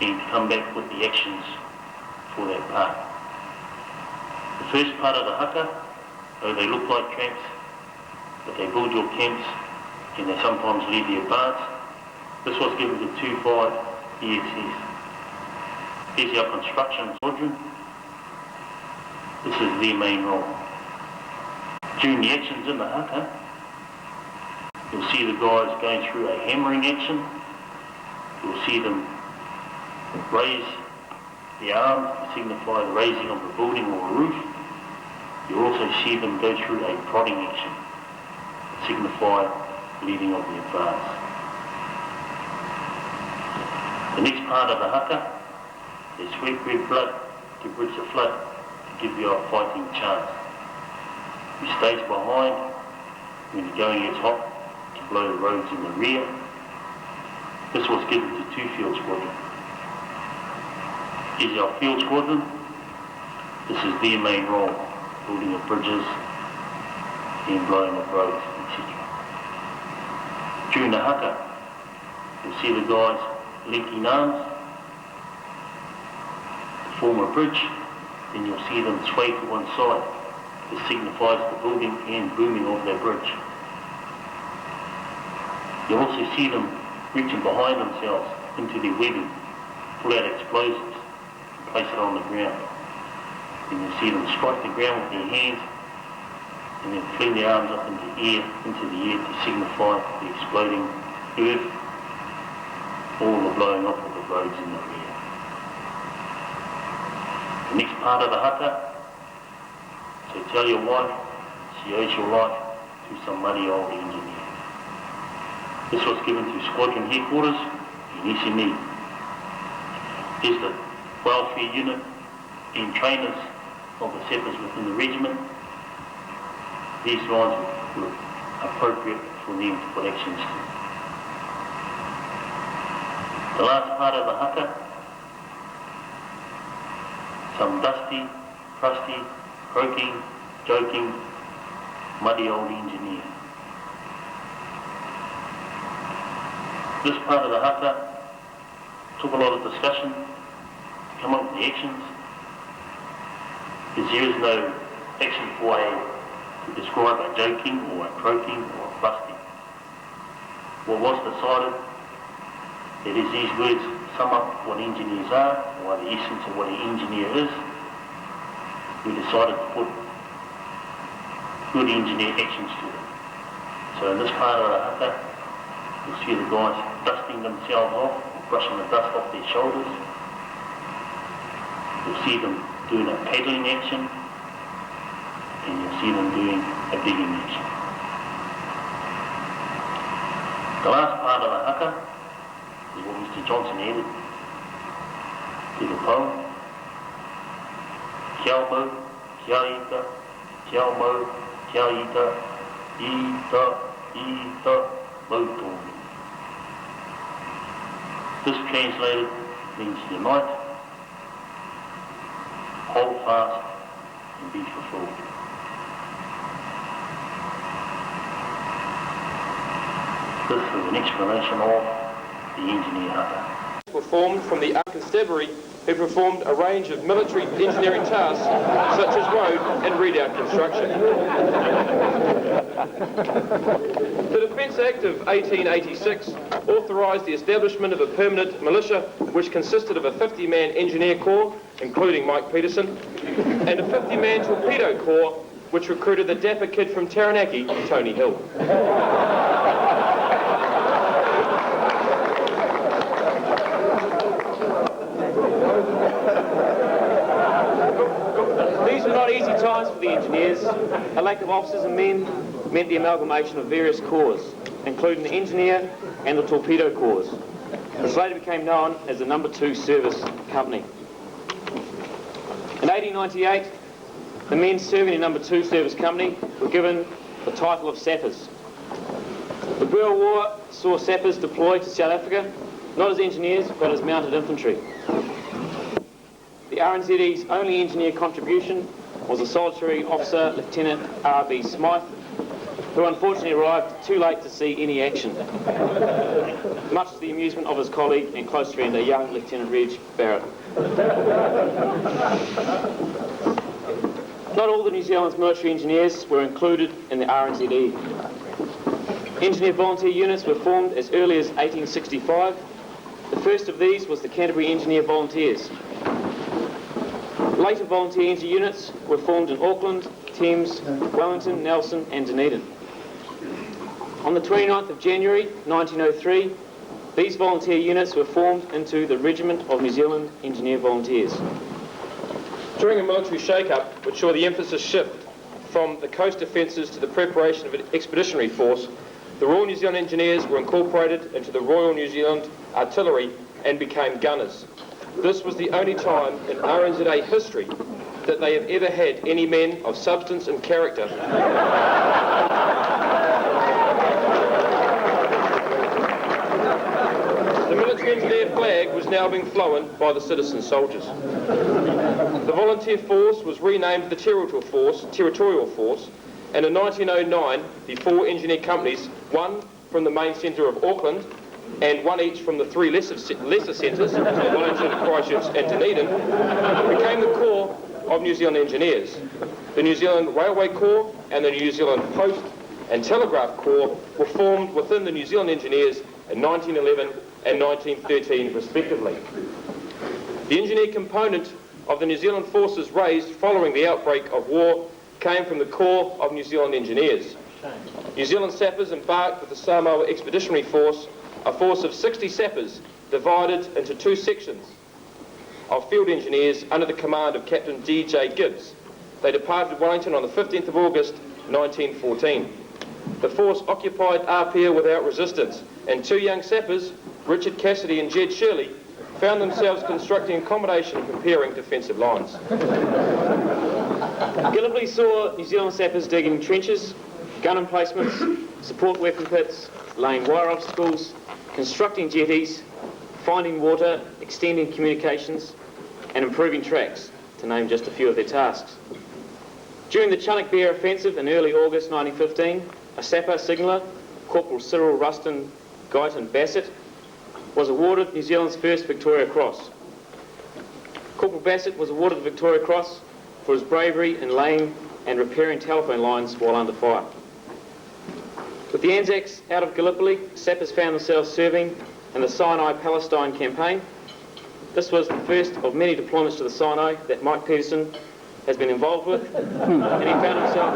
Speaker 14: and to come back with the actions for that part. The first part of the haka, though they look like tramps, but they build your camps and they sometimes lead the advance, this was given to 2-5 ESS. Here's our construction squadron. This is their main role. During the actions in the haka, you'll see the guys going through a hammering action. You'll see them raise the arm to signify the raising of the building or a roof. You'll also see them go through a prodding action to signify leading of the advance. The next part of the haka is sweat red blood to bridge the flood, to give you a fighting chance. He stays behind when the going gets hot to blow the roads in the rear. This was given to 2 field squadron. Here's our field squadron. This is their main role, building of bridges and blowing of roads, etc. During the haka, you'll see the guys linking arms to form a bridge, then you'll see them sway to one side. This signifies the building and booming of that bridge. You'll also see them reaching behind themselves into their webbing, pull out explosives and place it on the ground. Then you'll see them strike the ground with their hands and then fling their arms up into the air to signify the exploding earth or the blowing off of the roads in the rear. The next part of the haka, so tell your wife she owes your life to some muddy old engineer. This was given to Squadron Headquarters in SME. Here's the welfare unit and trainers of the sappers within the regiment. These lines were appropriate for them to put actions to. The last part of the haka, some dusty, crusty, croaking, joking, muddy old engineer. This part of the haka took a lot of discussion to come up with the actions, because there is no action for to describe a joking or a croaking or a busting. What was decided, that is these words sum up what engineers are, or the essence of what an engineer is. We decided to put good engineer actions to it. So in this part of the haka, you'll see the guys dusting themselves off, brushing the dust off their shoulders. You'll see them doing a paddling action, and you'll see them doing a digging action. The last part of the haka is what Mr. Johnson added to the poem. Kia mo, kia ita, kia mo, kia ita, motu. This translated means unite, hold fast, and be fulfilled. This is an explanation of the engineer haka.
Speaker 15: Were formed from the constabulary who performed a range of military engineering tasks such as road and redoubt construction. The Defence Act of 1886 authorised the establishment of a permanent militia which consisted of a 50-man engineer corps, including Mike Peterson, and a 50-man torpedo corps which recruited the dapper kid from Taranaki, Tony Hill. These were not easy times for the engineers. A lack of officers and men meant the amalgamation of various corps, including the engineer and the torpedo corps. This later became known as the No. 2 Service Company. In 1898, the men serving in No. 2 Service Company were given the title of sappers. The Boer War saw sappers deployed to South Africa, not as engineers, but as mounted infantry. The RNZE's only engineer contribution was a solitary officer, Lieutenant R.B. Smythe, who unfortunately arrived too late to see any action, much to the amusement of his colleague and close friend, a young Lieutenant Reg Barrett. Not all the New Zealand's military engineers were included in the RNZE. Engineer volunteer units were formed as early as 1865. The first of these was the Canterbury Engineer Volunteers. Later volunteer engineer units were formed in Auckland, Thames, Wellington, Nelson and Dunedin. On the 29th of January 1903, these volunteer units were formed into the Regiment of New Zealand Engineer Volunteers. During a military shake-up which saw the emphasis shift from the coast defences to the preparation of an expeditionary force, the Royal New Zealand Engineers were incorporated into the Royal New Zealand Artillery and became gunners. This was the only time in RNZE history that they have ever had any men of substance and character. The military engineer flag was now being flown by the citizen soldiers. The volunteer force was renamed the Territorial Force, and in 1909, the 4 engineer companies, 1, from the main centre of Auckland and one each from the three lesser centres, Wellington, Christchurch and Dunedin, became the Corps of New Zealand Engineers. The New Zealand Railway Corps and the New Zealand Post and Telegraph Corps were formed within the New Zealand Engineers in 1911 and 1913 respectively. The engineer component of the New Zealand forces raised following the outbreak of war came from the Corps of New Zealand Engineers. New Zealand sappers embarked with the Samoa Expeditionary Force, a force of 60 sappers divided into two sections of field engineers under the command of Captain D.J. Gibbs. They departed Wellington on the 15th of August 1914. The force occupied Apia without resistance, and two young sappers, Richard Cassidy and Jed Shirley, found themselves constructing accommodation and preparing defensive lines.
Speaker 16: Gallipoli saw New Zealand sappers digging trenches, gun emplacements, support weapon pits, laying wire obstacles, constructing jetties, finding water, extending communications, and improving tracks, to name just a few of their tasks. During the Chunuk Bair offensive in early August 1915, a sapper signaller, Corporal Cyril Ruston Guyton Bassett, was awarded New Zealand's first Victoria Cross. Corporal Bassett was awarded the Victoria Cross for his bravery in laying and repairing telephone lines while under fire. With the Anzacs out of Gallipoli, sappers found themselves serving in the Sinai-Palestine campaign. This was the first of many deployments to the Sinai that Mike Peterson has been involved with, and he found himself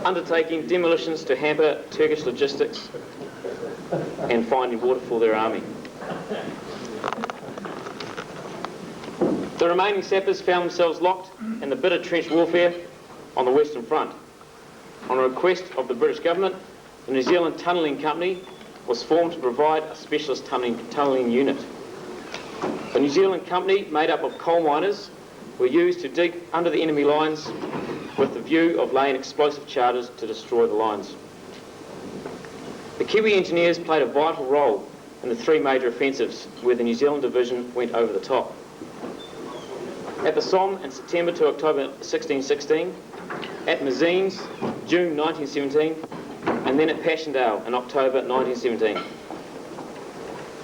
Speaker 16: undertaking demolitions to hamper Turkish logistics and finding water for their army. The remaining sappers found themselves locked in the bitter trench warfare on the Western Front. On a request of the British government, the New Zealand Tunnelling Company was formed to provide a specialist tunnelling unit. The New Zealand Company, made up of coal miners, were used to dig under the enemy lines with the view of laying explosive charges to destroy the lines. The Kiwi engineers played a vital role in the three major offensives where the New Zealand Division went over the top. At the Somme in September to October 1616, at Mazines, June 1917, and then at Passchendaele in October 1917.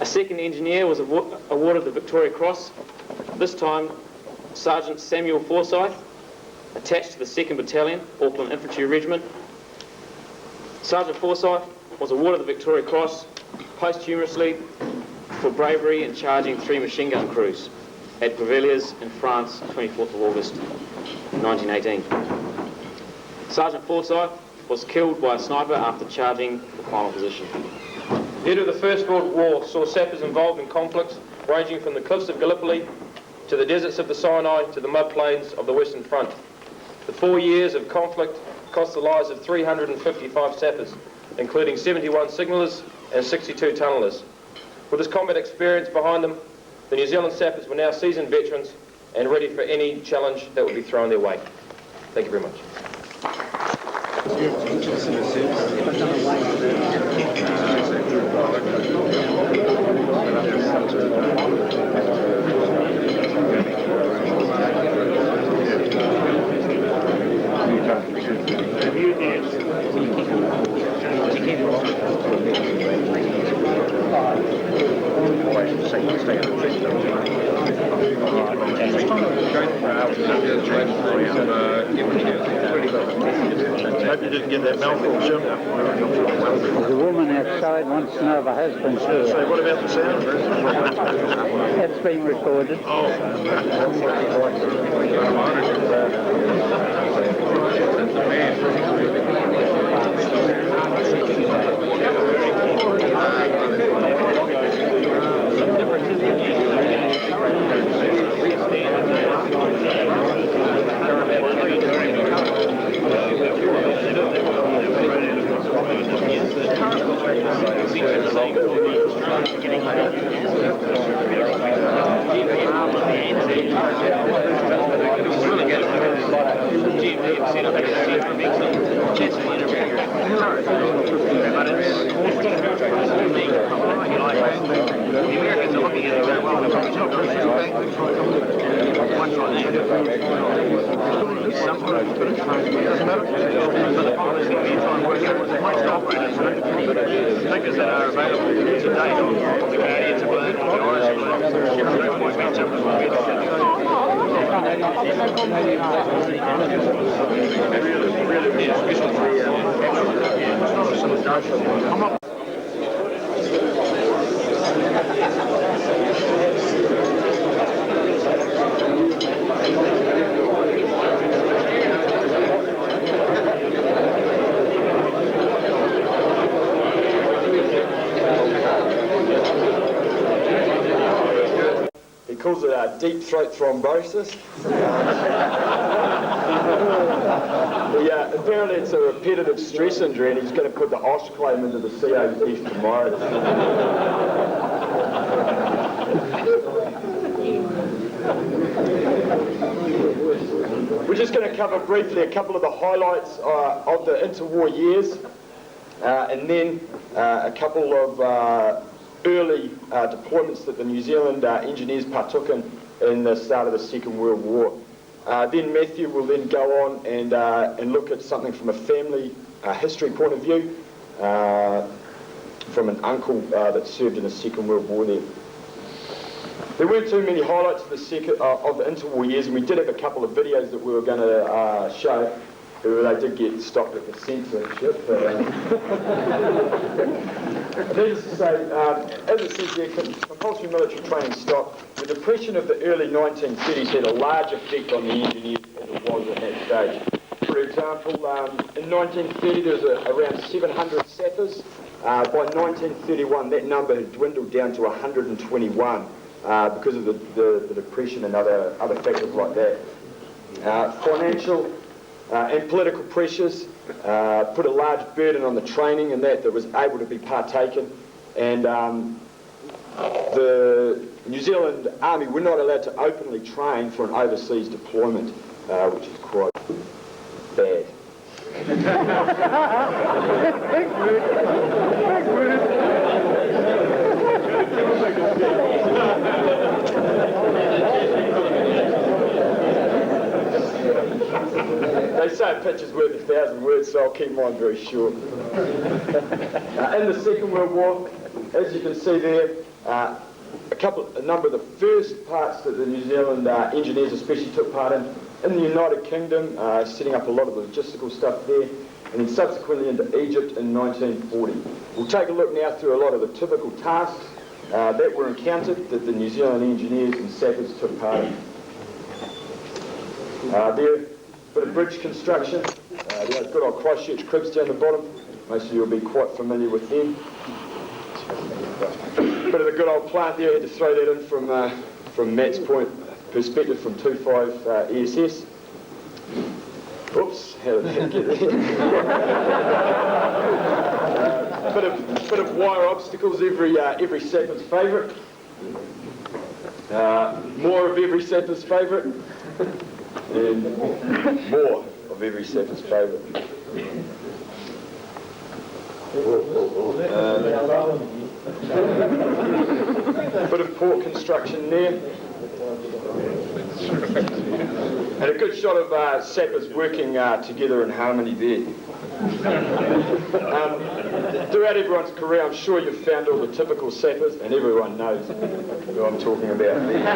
Speaker 16: A second engineer was awarded the Victoria Cross, this time Sergeant Samuel Forsyth, attached to the 2nd Battalion, Auckland Infantry Regiment. Sergeant Forsyth was awarded the Victoria Cross posthumously for bravery in charging 3 machine gun crews at Grevillers in France, 24th of August 1918. Sergeant Forsyth was killed by a sniper after charging the final position. The end of the First World War saw sappers involved in conflicts ranging from the cliffs of Gallipoli to the deserts of the Sinai to the mud plains of the Western Front. The 4 years of conflict cost the lives of 355 sappers, including 71 signallers and 62 tunnellers. With this combat experience behind them, the New Zealand sappers were now seasoned veterans and ready for any challenge that would be thrown their way. Thank you very much.
Speaker 3: Hope you didn't get that mouthful, Jim.
Speaker 10: The woman outside wants to know if her husband's here.
Speaker 3: So what about the sound?
Speaker 10: That's been recorded.
Speaker 3: Some
Speaker 13: He calls it deep throat thrombosis. Apparently it's a repetitive stress injury, and he's going to put the OSH claim into the COF tomorrow. We're just going to cover briefly a couple of the highlights of the interwar years, and then a couple of early deployments that the New Zealand engineers partook in the start of the Second World War. Then Matthew will then go on and look at something from a family history point of view, from an uncle that served in the Second World War there. There weren't too many highlights of the interwar years, and we did have a couple of videos that we were going to show. They did get stopped at the censorship. Needless to say, as it says there, compulsory military training stopped. The depression of the early 1930s had a large effect on the engineers as it was at that stage. For example, in 1930 there was around 700 sappers. By 1931 that number had dwindled down to 121 because of the depression and other factors like that. Financial and political pressures put a large burden on the training and that was able to be partaken, and the New Zealand Army were not allowed to openly train for an overseas deployment, which is quite bad. They say a picture's worth 1,000 words, so I'll keep mine very short. In the Second World War, as you can see there, a number of the first parts that the New Zealand engineers especially took part in the United Kingdom, setting up a lot of the logistical stuff there, and then subsequently into Egypt in 1940. We'll take a look now through a lot of the typical tasks that were encountered that the New Zealand engineers and sappers took part in. There, bit of bridge construction. Good old Christchurch cribs down the bottom. Most of you will be quite familiar with them. Bit of the good old plant there. I had to throw that in from Matt's point perspective from 25 ESS. Oops, how did that get there? Bit of wire obstacles, every sapper's favourite. More of every sapper's favourite. And more of every sapper's favourite. Bit of port construction there. And a good shot of sappers working together in harmony there. Throughout everyone's career, I'm sure you've found all the typical sappers, and everyone knows who I'm talking about there.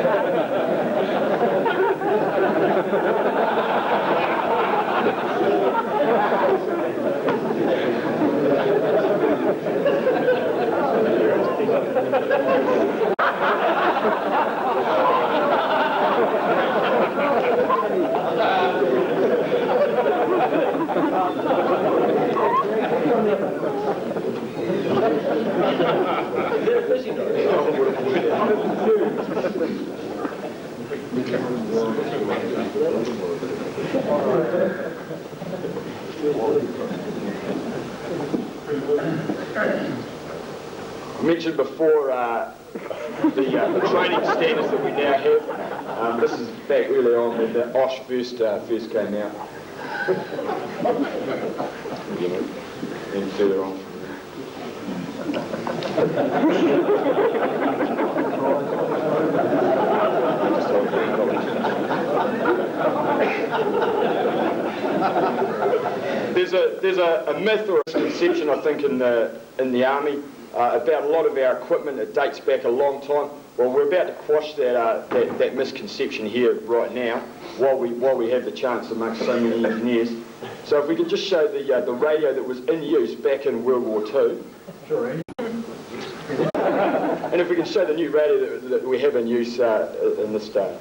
Speaker 13: I mentioned before the training standards that we now have. This is back early on when the OSH first came out. And further on. There's a myth or a conception, I think, in the Army about a lot of our equipment. It dates back a long time. Well, we're about to quash that misconception here right now, while we have the chance amongst so many engineers. So if we could just show the radio that was in use back in World War II. Sure. And if we can show the new radio that we have in use in this day.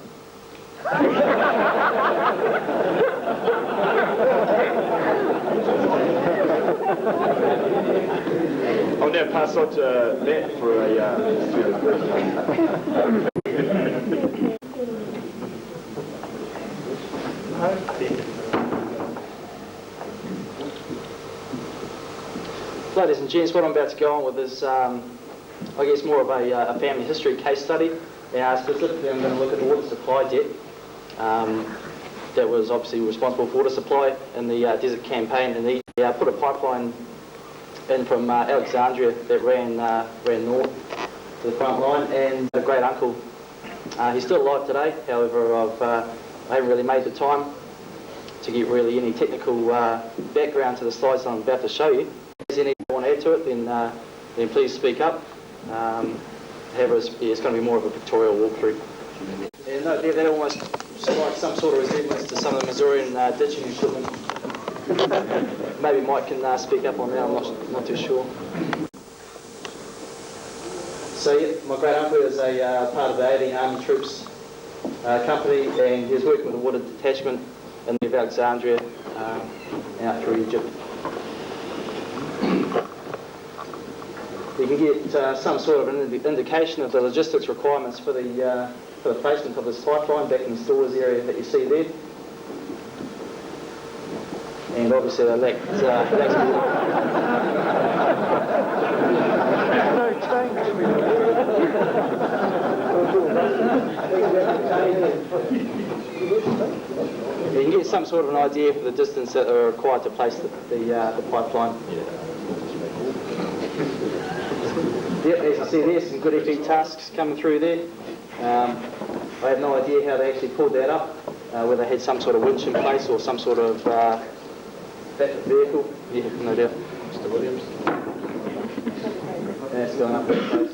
Speaker 13: I'll now pass on to Matt for a further briefing.
Speaker 11: Ladies and gents, what I'm about to go on with is, I guess, more of a family history case study. Specifically, I'm going to look at the water supply debt that was obviously responsible for water supply in the desert campaign in Egypt. Put a pipeline in from Alexandria that ran north to the front line, and a great uncle. He's still alive today. However, I haven't really made the time to get really any technical background to the slides I'm about to show you. If you want to add to it, then please speak up. However, it's going to be more of a pictorial walkthrough. And that almost like some sort of resemblance to some of the Missourian ditching equipment. Maybe Mike can speak up on that, I'm not too sure. So yeah, my great uncle is a part of the 18 Army Troops company, and he was working with a water detachment in the Alexandria out through Egypt. You can get some sort of an indication of the logistics requirements for the placement of this pipeline back in the stores area that you see there. And obviously they lacked you can get some sort of an idea for the distance that are required to place the pipeline. Yep, as you see there, some good FE tasks coming through there. I have no idea how they actually pulled that up, whether they had some sort of winch in place or some sort of vehicle. Yeah, no doubt. Mr. Williams. That's going up in place.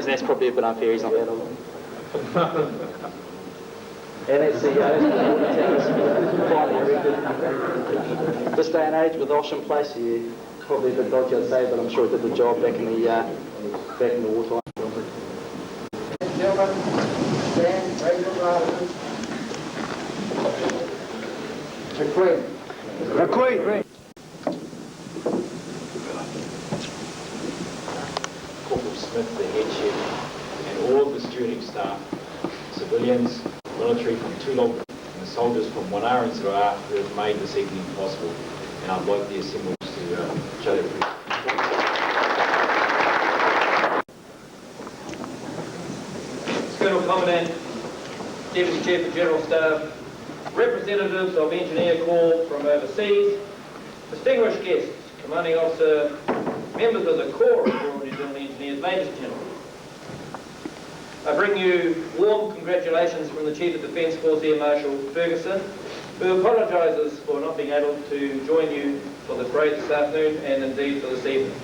Speaker 11: That's probably a bit unfair, he's not that old. And that's the water towers finally erected. This day and age with Osh in place, probably a bit dodgy I'd say, but I'm sure it did the job back in the wartime.
Speaker 8: McQueen.
Speaker 17: Corporal Smith, the head chef, and all of the stewarding staff, civilians, military from Tulog, and the soldiers from 1 RNZE who have made this evening possible. And I'd like the assemblage to show their appreciation.
Speaker 15: Colonel Commandant, Deputy Chief of General Staff, representatives of Engineer Corps from overseas, distinguished guests, Commanding Officer, members of the Corps of Royal New Zealand Engineers, ladies and gentlemen. I bring you warm congratulations from the Chief of Defence Force Air Marshal Ferguson, who apologises for not being able to join you for the parade this afternoon and indeed for this evening,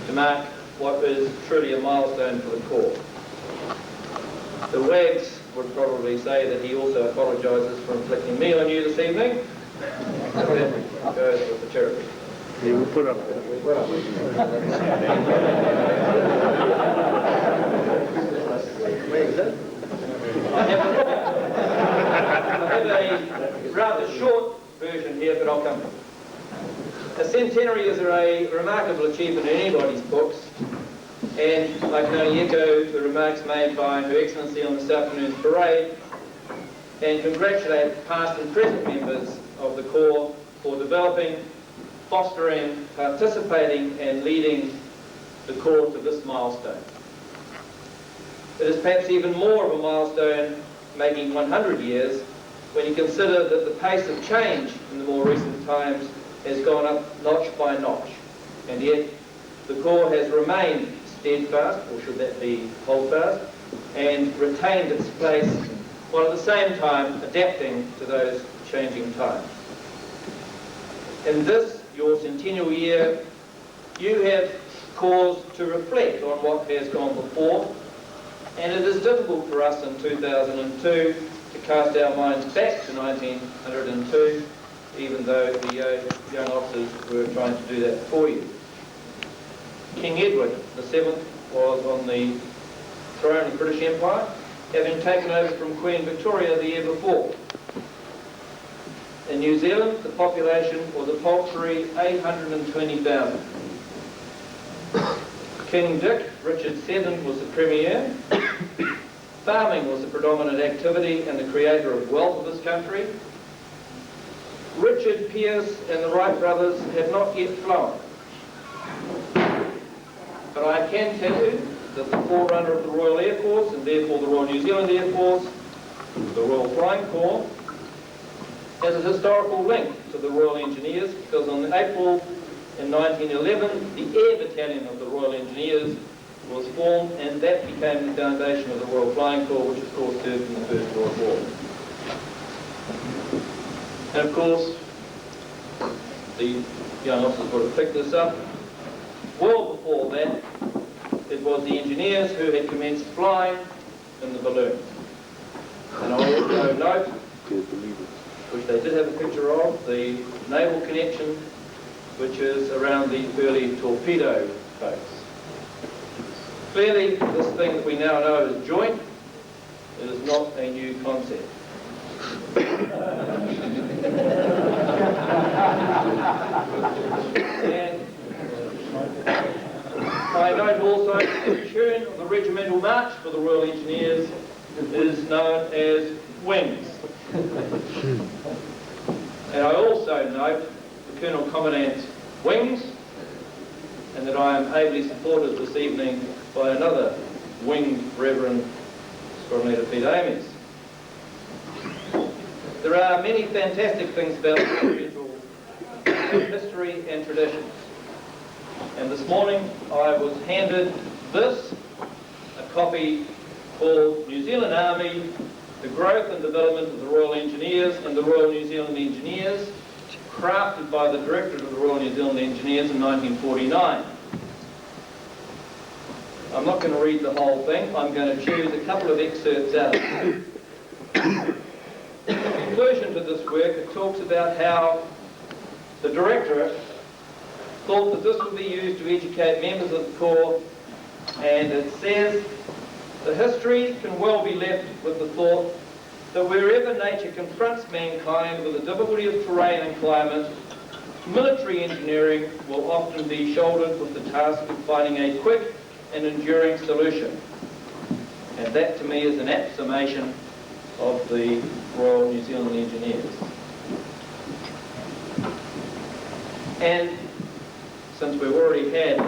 Speaker 15: to mark what is truly a milestone for the Corps. The Wags would probably say that he also apologises for inflicting me on you this evening. That goes with the territory.
Speaker 8: Yeah, we'll put up there.
Speaker 15: I have a rather short version here, but I'll come to it. A centenary is a remarkable achievement in anybody's books, and I can only echo the remarks made by Her Excellency on this afternoon's parade, and congratulate past and present members of the Corps for developing, fostering, participating and leading the Corps to this milestone. It is perhaps even more of a milestone making 100 years when you consider that the pace of change in the more recent times has gone up notch by notch, and yet the Corps has remained steadfast, or should that be holdfast, and retained its place while at the same time adapting to those changing times. In this
Speaker 18: your centennial year, you have cause to reflect on what has gone before, and it is difficult for us in 2002 to cast our minds back to 1902, even though the young officers were trying to do that for you. King Edward VII was on the throne of the British Empire, having taken over from Queen Victoria the year before. In New Zealand, the population was a paltry 820,000. King Dick, Richard II, was the premier. Farming was the predominant activity and the creator of wealth of this country. Richard Pearce and the Wright brothers had not yet flown. But I can tell you that the forerunner of the Royal Air Force, and therefore the Royal New Zealand Air Force, the Royal Flying Corps, has a historical link to the Royal Engineers, because on April in 1911, the Air Battalion of the Royal Engineers was formed, and that became the foundation of the Royal Flying Corps, which of course served in the First World War. And of course, the young officers would have picked this up. Well before that, it was the engineers who had commenced flying in the balloon. And I also note, which they did have a picture of, the naval connection, which is around the early torpedo boats. Clearly, this thing that we now know as joint, it is not a new concept. And I note also that the tune of the regimental march for the Royal Engineers is known as Wings. And I also note the Colonel Commandant's Wings, and that I am ably supported this evening by another winged Reverend Squadron Leader Peter Ames. There are many fantastic things about the individual history and traditions. And this morning I was handed this, a copy called New Zealand Army, the Growth and Development of the Royal Engineers and the Royal New Zealand Engineers, crafted by the Directorate of the Royal New Zealand Engineers in 1949. I'm not going to read the whole thing, I'm going to choose a couple of excerpts out of it. In conclusion to this work, it talks about how the Directorate thought that this would be used to educate members of the Corps, and it says, the history can well be left with the thought that wherever nature confronts mankind with the difficulty of terrain and climate, military engineering will often be shouldered with the task of finding a quick and enduring solution. And that to me is an apt summation of the Royal New Zealand Engineers. And since we've already had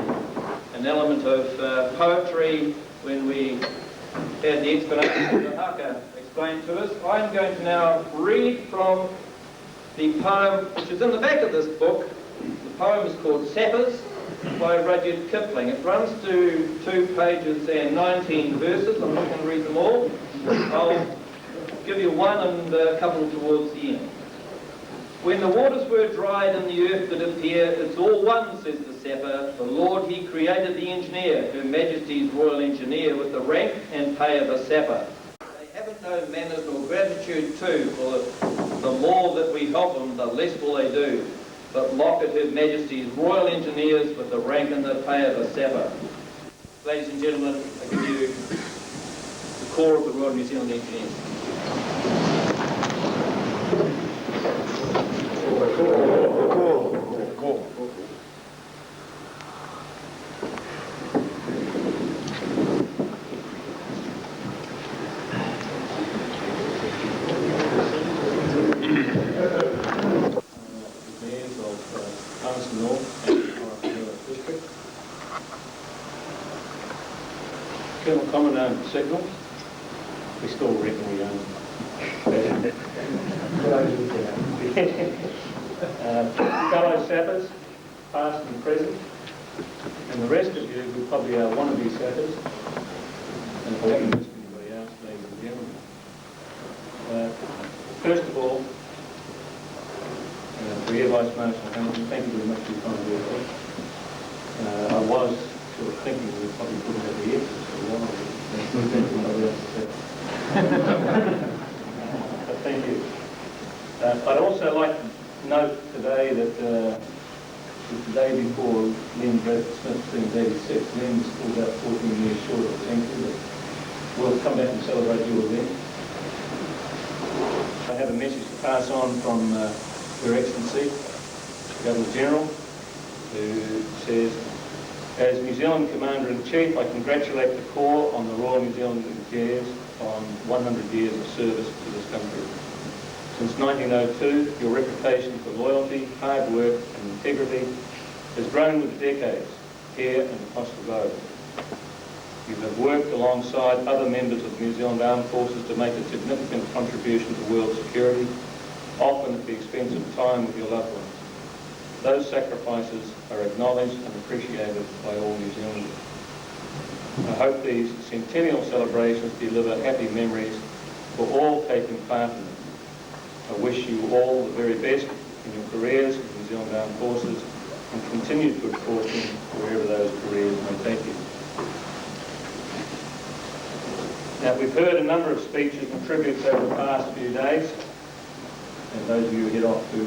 Speaker 18: an element of poetry when we had the explanation of the haka explained to us, I'm going to now read from the poem which is in the back of this book. The poem is called Sappers by Rudyard Kipling. It runs to 2 pages and 19 verses. I'm not going to read them all. I'll give you one and a couple towards the end. When the waters were dried and the earth did appear, it's all one, says the sapper. The Lord, he created the engineer, Her Majesty's Royal Engineer, with the rank and pay of a sapper. They haven't no manners nor gratitude too, for the more that we help them, the less will they do. But lock at Her Majesty's Royal Engineers with the rank and the pay of a sapper. Ladies and gentlemen, I give you the Corps of the Royal New Zealand Engineers.
Speaker 3: Cool.
Speaker 17: Mayors of Palmerston North and District. Colonel Commandant Signals. We still reckon we own fellow sappers, past and present, and the rest of you who probably are wannabe sappers, and if I haven't missed anybody else, ladies and gentlemen. First of all,
Speaker 19: For Air Vice Marshal Hamilton, thank you very much for your kind words. I was sort of thinking we probably couldn't have the answers for a while. But thank you. I'd also like to note today that it's the day before Len Bradford Smith turns 86. Len's still about 14 years short of the century, but we'll come back and celebrate you event. I have a message to pass on from Her Excellency, Governor General, who says, as New Zealand Commander-in-Chief, I congratulate the Corps on the Royal New Zealand Engineers on 100 years of service to this country. Since 1902, your reputation for loyalty, hard work and integrity has grown with decades, here and across the globe. You have worked alongside other members of the New Zealand Armed Forces to make a significant contribution to world security, often at the expense of time with your loved ones. Those sacrifices are acknowledged and appreciated by all New Zealanders. I hope these centennial celebrations deliver happy memories for all taking part in them. I wish you all the very best in your careers in the New Zealand Armed Forces and continued good fortune wherever those careers may take you. Now, we've heard a number of speeches and tributes over the past few days, and those of you who head off to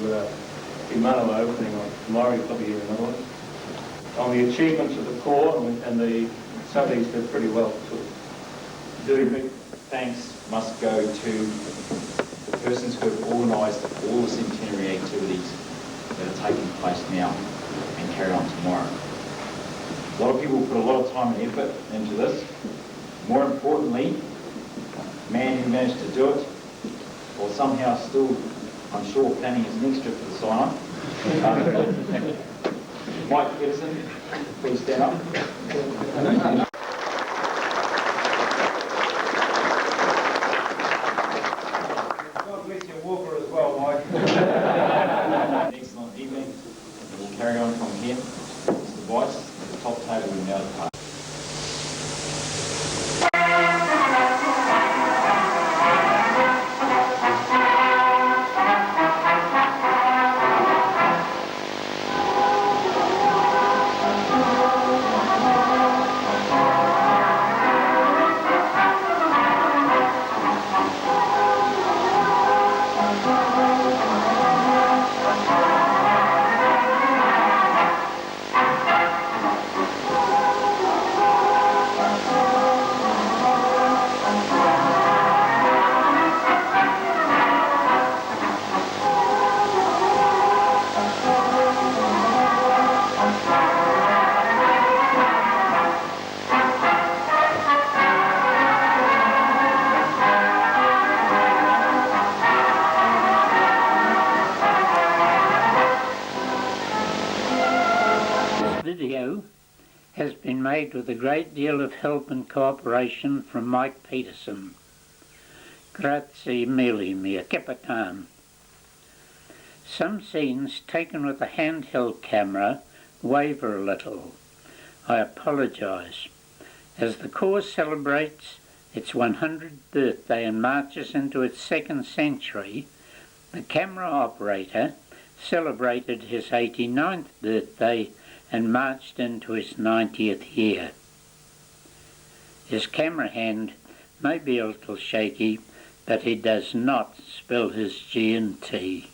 Speaker 19: Te Manawa opening on tomorrow, you'll probably hear another one, on the achievements of the Corps, and some of these did pretty well too.
Speaker 17: Big thanks must go to the persons who have organised all the centenary activities that are taking place now and carry on tomorrow. A lot of people put a lot of time and effort into this. More importantly, the man who managed to do it, or somehow still, I'm sure, planning his next trip to the sign-on. Mike Garrison, please stand up.
Speaker 18: God bless your walker as well, Mike.
Speaker 17: An excellent evening. We'll carry on from here. Mr. Vice, the top table will now depart.
Speaker 10: Has been made with a great deal of help and cooperation from Mike Peterson. Grazie mille, mia capitan. Some scenes taken with a handheld camera waver a little. I apologise. As the Corps celebrates its 100th birthday and marches into its second century, the camera operator celebrated his 89th birthday and marched into his 90th year. His camera hand may be a little shaky, but he does not spill his G&T.